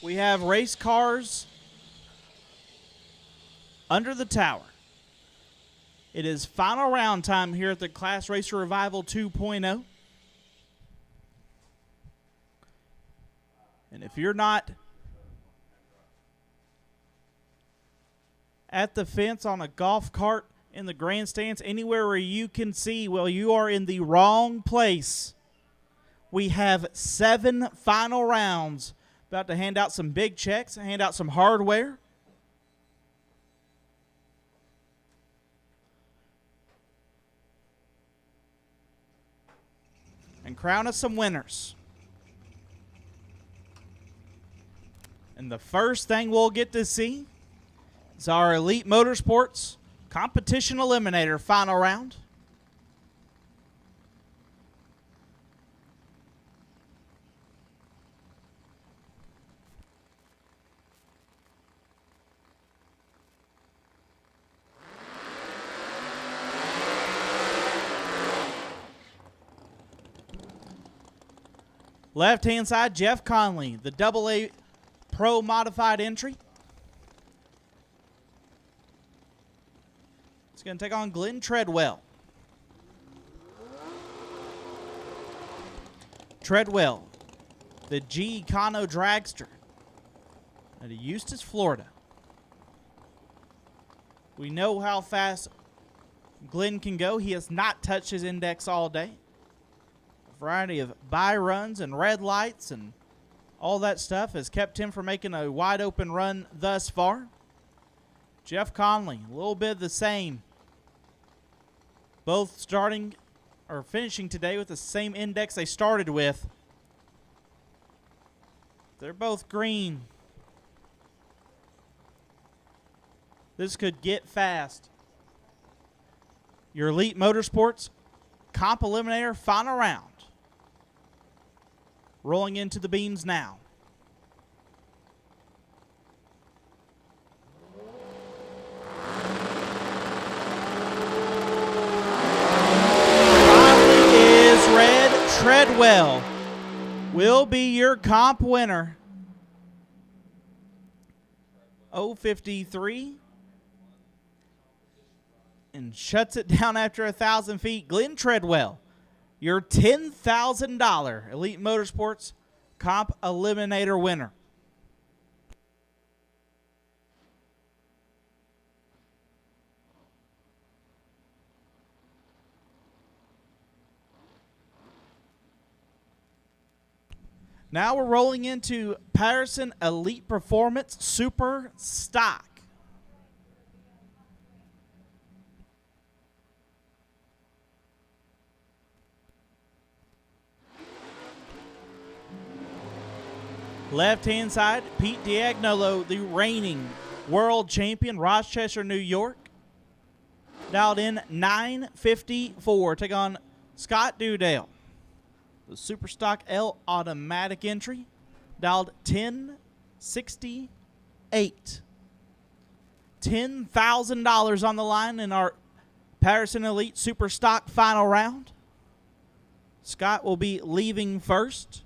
We have race cars under the tower. It is final round time here at the Class Racer Revival 2.0. And if you're not at the fence on a golf cart in the grandstands, anywhere where you can see, well, you are in the wrong place. We have 7 final rounds. About to hand out some big checks, hand out some hardware. And crown us some winners. And the first thing we'll get to see is our Elite Motorsports Competition Eliminator final round. Left-hand side, Jeff Conley, the AA Pro Modified entry. He's going to take on Glenn Treadwell. Treadwell, the G Econo Dragster out of Eustis, Florida. We know how fast Glenn can go. He has not touched his index all day. A variety of by runs and red lights and all that stuff has kept him from making a wide open run thus far. Jeff Conley, a little bit of the same. Both starting or finishing today with the same index they started with. They're both green. This could get fast. Your Elite Motorsports Comp Eliminator final round. Rolling into the beams now. Finally is red. Treadwell will be your comp winner. 053. And shuts it down after 1,000 feet. Glenn Treadwell, your $10,000 Elite Motorsports Comp Eliminator winner. Now we're rolling into Patterson Elite Performance Super Stock. Left-hand side, Pete Diagnolo, the reigning world champion, Rochester, New York. Dialed in 954. Take on Scott Dudale, the Super Stock L automatic entry. Dialed 1068. $10,000 on the line in our Patterson Elite Super Stock final round. Scott will be leaving first.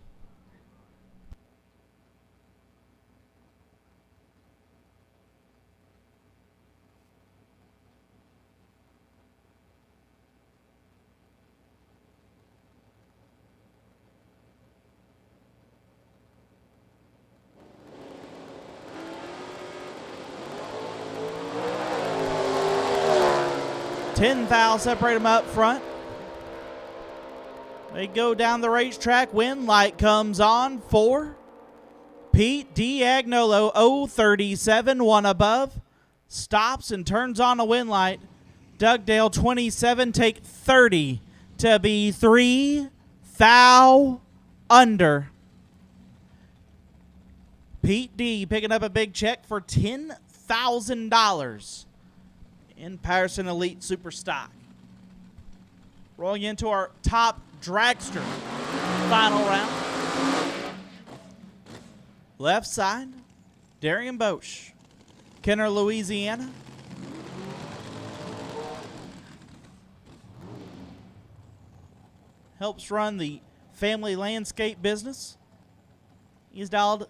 $10,000 separate them up front. They go down the racetrack. Wind light comes on for Pete Diagnolo. 037, one above. Stops and turns on a wind light. Dugdale 27, take 30 to be 3 thou under. Pete D picking up a big check for $10,000 in Patterson Elite Super Stock. Rolling into our top dragster final round. Left side, Darian Bosch, Kenner, Louisiana. Helps run the family landscape business. He's dialed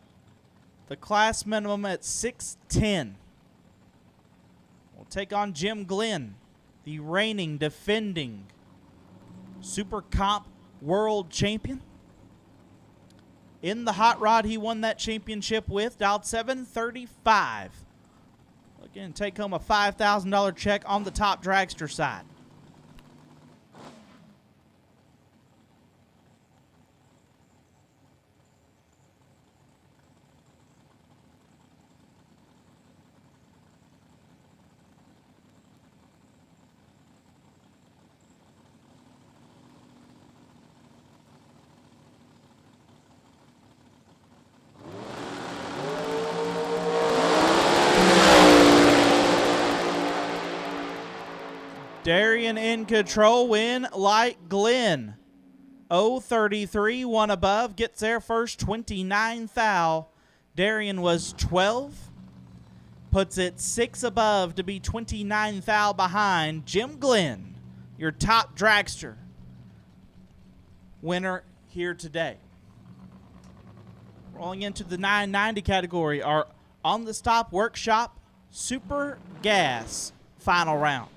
The class minimum at 6'10". We'll take on Jim Glenn, the reigning, defending Super Comp World Champion. In the hot rod he won that championship with, dialed 735. Again, take home a $5,000 check on the top dragster side. Darian in control, win like Glenn. 033, one above, gets there first, 29 thou. Darian was 12, puts it 6 above to be 29 thou behind. Jim Glenn, your top dragster winner here today. Rolling into the 990 category, our On the Stop Workshop Super Gas final round.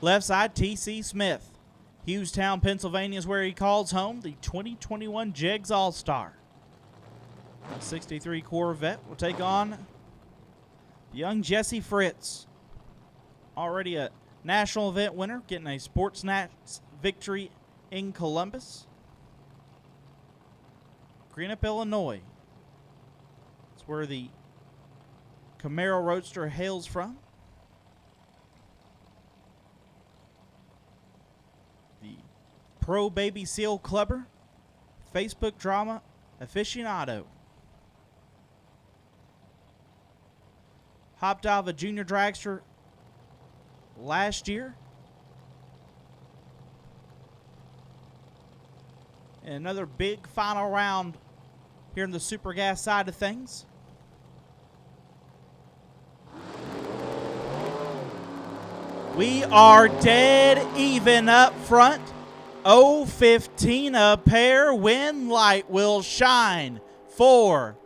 Left side, T.C. Smith. Hughstown, Pennsylvania is where he calls home. The 2021 Jegs All-Star. 63 Corvette will take on young Jesse Fritz. Already a national event winner, getting a Sportsman victory in Columbus. Greenup, Illinois. That's where the Camaro Roadster hails from. Pro Baby Seal Clubber, Facebook Drama Aficionado. Hopped out of a junior dragster last year. And another big final round here in the Super Gas side of things. We are dead even up front. 0-15 a pair. Win light will shine for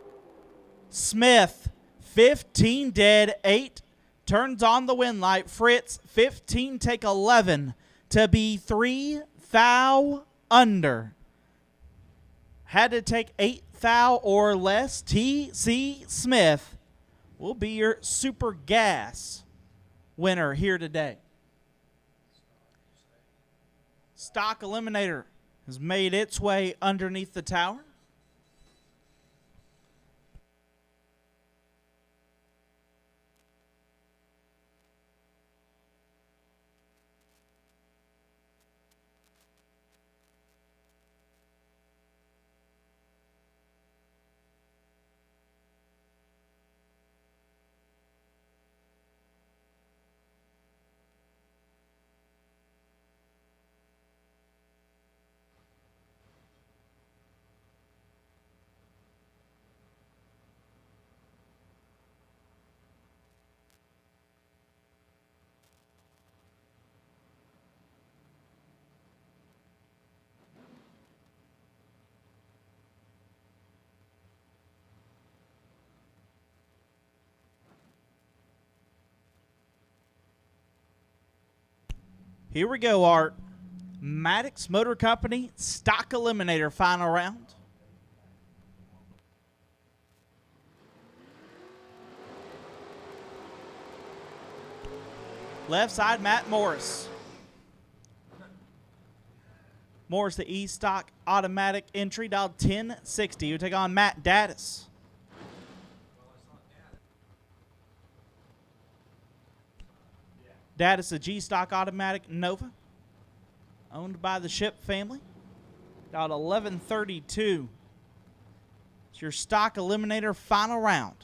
Smith. 15 dead, 8 turns on the win light. Fritz, 15 take 11 to be 3 thou under. Had to take 8 thou or less. T.C. Smith will be your Super Gas winner here today. Stock Eliminator has made its way underneath the tower. Here we go, Art. Maddox Motor Company Stock Eliminator final round. Left side, Matt Morris. Morris, the E-Stock automatic entry, dialed 1060. You take on Matt Daddis. Daddis, a G-Stock automatic Nova, owned by the Ship family. Dialed 1132. It's your Stock Eliminator final round.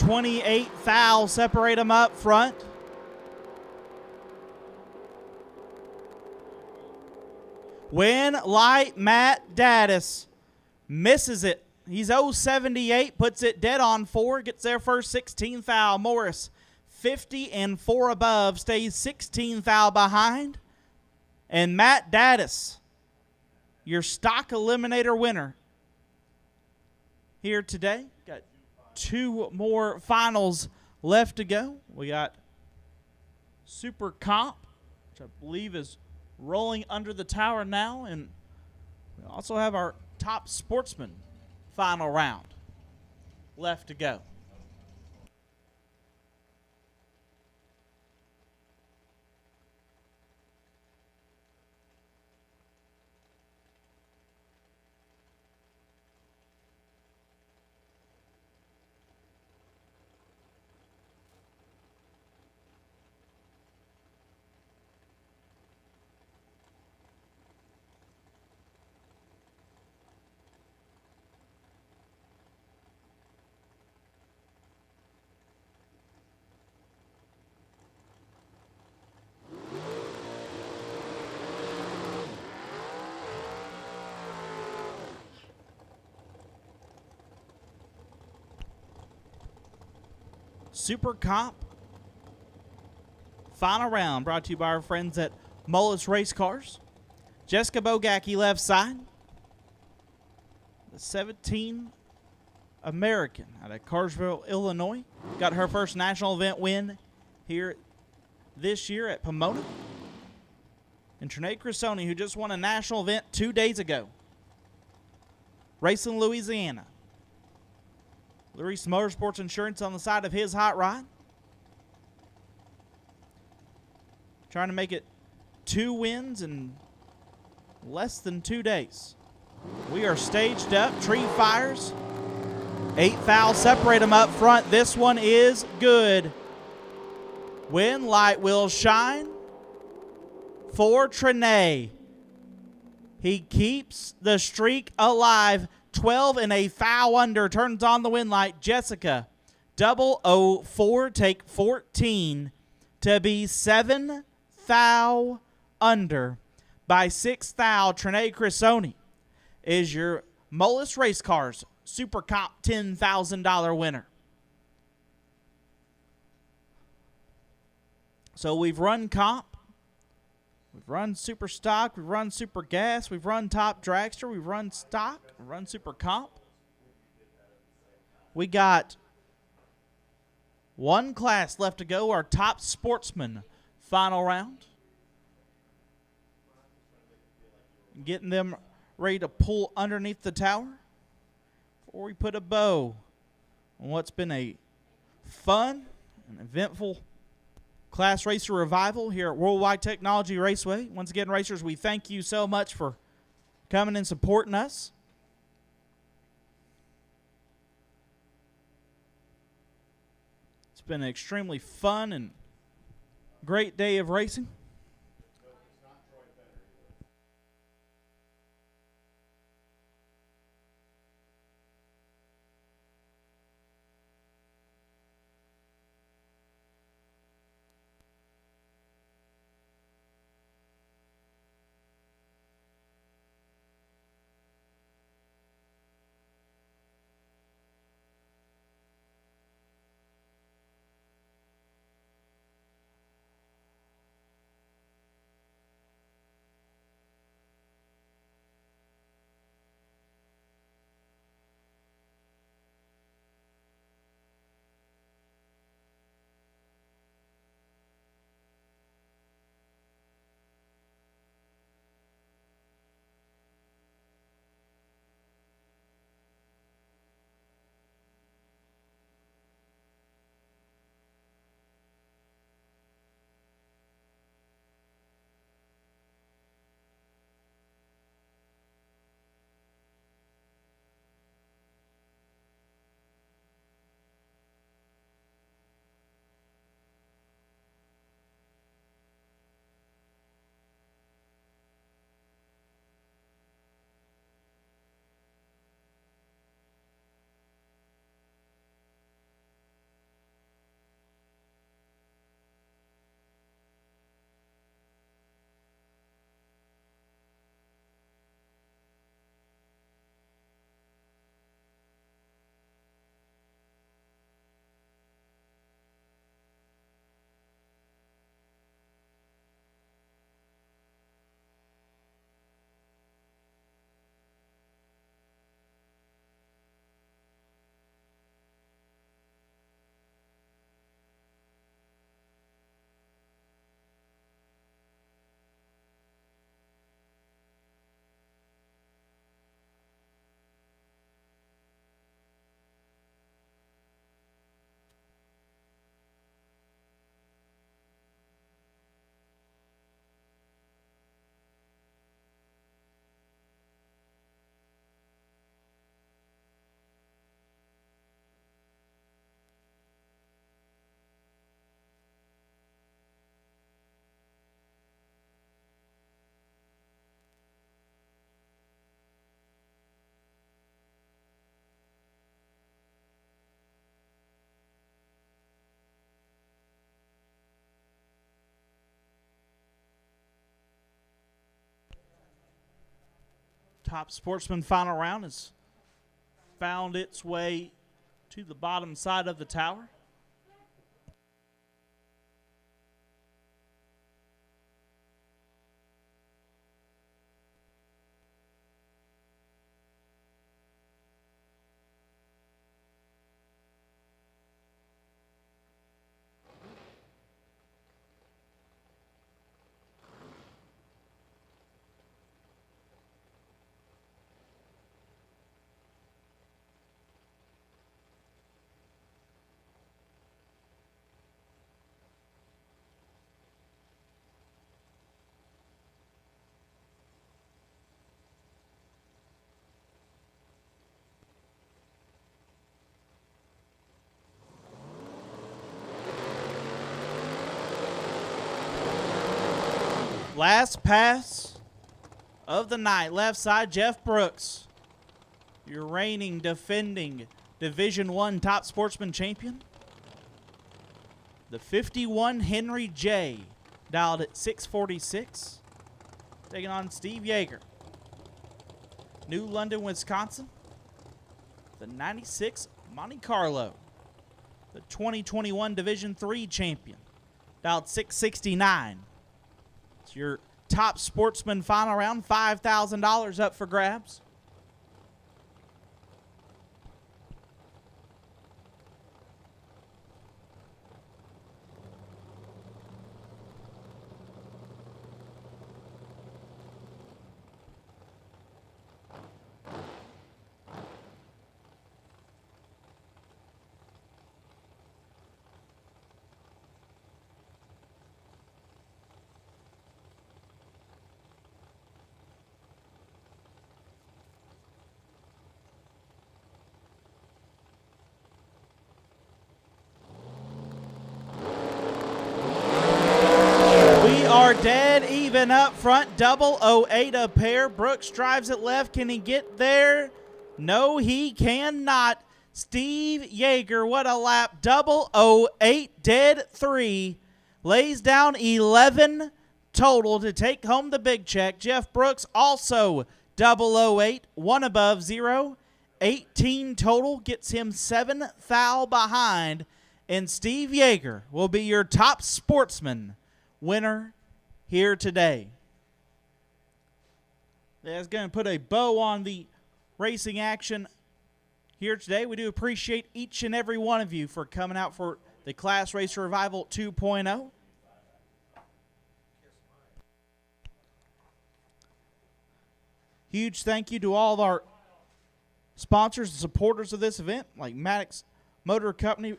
28 thou separate them up front. Win light Matt Daddis misses it. He's 078, puts it dead on 4, gets their first 16 thou. Morris 50 and 4 above, stays 16 thou behind. And Matt Daddis, your Stock Eliminator winner here today. Got 2 more finals left to go. We got Super Comp, which I believe is rolling under the tower now, and we also have our Top Sportsman final round left to go. Super Comp final round brought to you by our friends at Mullis Race Cars. Jessica Bogacki left side. The 17 American out of Carsville, Illinois. Got her first national event win here this year at Pomona. And Trinae Crisoni, who just won a national event 2 days ago. Racing Louisiana. Larice Motorsports Insurance on the side of his hot rod. Trying to make it 2 wins in less than 2 days. We are staged up. Tree fires. 8 thou separate them up front. This one is good. Win light will shine for Trinae. He keeps the streak alive. 12 and a thou under, turns on the win light. Jessica 004, take 14 to be 7 thou under by 6 thou. Trinae Crisoni is your Mullis Race Cars Super Comp $10,000 winner. So we've run comp. We've run Super Stock, we've run Super Gas, we've run Top Dragster, we've run Stock, we've run Super Comp. We got 1 class left to go, our Top Sportsman final round. Getting them ready to pull underneath the tower before we put a bow on what's been a fun and eventful Class Racer Revival here at Worldwide Technology Raceway. Once again, racers, we thank you so much for coming and supporting us. It's been an extremely fun and great day of racing. Top Sportsman final round has found its way to the bottom side of the tower. Last pass of the night, left side, Jeff Brooks, your reigning, defending Division I Top Sportsman champion. The 51 Henry J, dialed at 646, taking on Steve Yeager. New London, Wisconsin. The 96 Monte Carlo, the 2021 Division III champion, dialed 669. It's your Top Sportsman final round, $5,000 up for grabs. We are dead even up front. 008 a pair. Brooks drives it left. Can he get there? No, he cannot. Steve Yeager, what a lap. 008 dead 3. Lays down 11 total to take home the big check. Jeff Brooks also 008, one above 0. 18 total, gets him 7 thou behind. And Steve Yeager will be your Top Sportsman winner here today. That's going to put a bow on the racing action here today. We do appreciate each and every one of you for coming out for the Class Racer Revival 2.0. Huge thank you to all of our sponsors and supporters of this event, like Maddox Motor Company,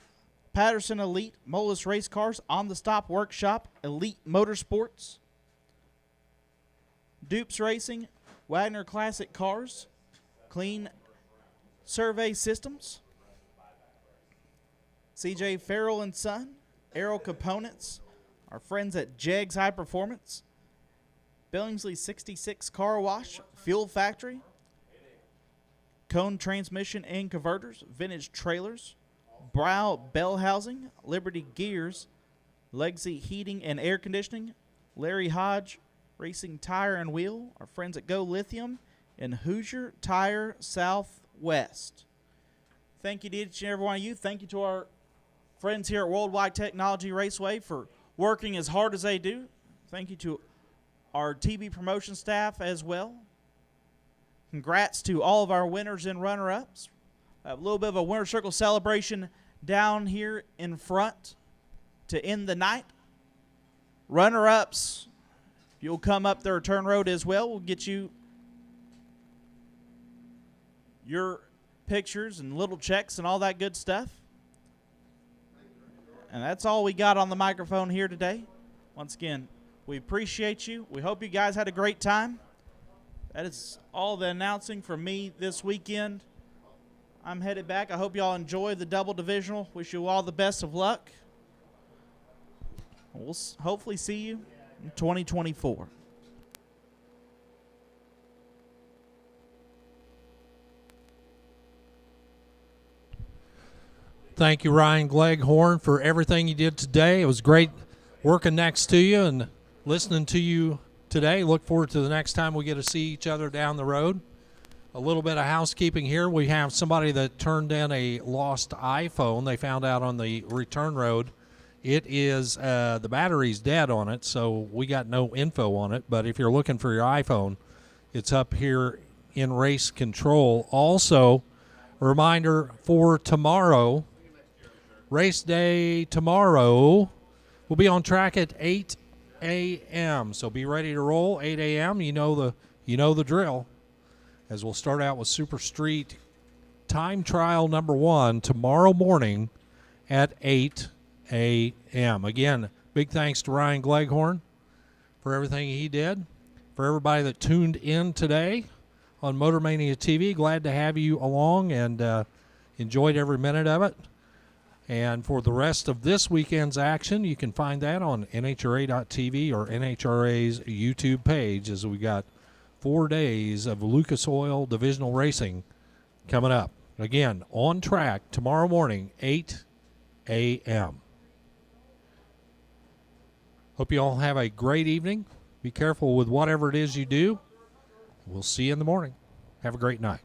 Patterson Elite, Molus Race Cars, On the Stop Workshop, Elite Motorsports, Dupes Racing, Wagner Classic Cars, Clean Survey Systems, CJ Farrell and Son, Aero Components, our friends at Jegs High Performance, Billingsley 66 Car Wash, Fuel Factory, Cone Transmission and Converters, Vintage Trailers, Brow Bell Housing, Liberty Gears, Legacy Heating and Air Conditioning, Larry Hodge Racing Tire and Wheel, our friends at Go Lithium, and Hoosier Tire Southwest. Thank you to each and every one of you. Thank you to our friends here at Worldwide Technology Raceway for working as hard as they do. Thank you to our TB promotion staff as well. Congrats to all of our winners and runner-ups. A little bit of a winner circle celebration down here in front to end the night. Runner-ups, you'll come up the return road as well. We'll get you your pictures and little checks and all that good stuff. And that's all we got on the microphone here today. Once again, we appreciate you. We hope you guys had a great time. That is all the announcing from me this weekend. I'm headed back. I hope y'all enjoy the double divisional. Wish you all the best of luck. We'll hopefully see you in 2024. Thank you, Ryan Gleghorn, for everything you did today. It was great working next to you and listening to you today. Look forward to the next time we get to see each other down the road. A little bit of housekeeping here. We have somebody that turned in a lost iPhone. They found out on the return road. It is, the battery's dead on it, so we got no info on it. But if you're looking for your iPhone, it's up here in race control. Also, a reminder for tomorrow, race day tomorrow, we'll be on track at 8 a.m. So be ready to roll, 8 a.m. You know the drill. As we'll start out with Super Street time trial number 1 tomorrow morning at 8 a.m. Again, big thanks to Ryan Gleghorn for everything he did. For everybody that tuned in today on Motor Mania TV, glad to have you along and enjoyed every minute of it. And for the rest of this weekend's action, you can find that on NHRA.tv or NHRA's YouTube page, as we got 4 days of Lucas Oil Divisional Racing coming up. Again, on track tomorrow morning, 8 a.m. Hope you all have a great evening. Be careful with whatever it is you do. We'll see you in the morning. Have a great night.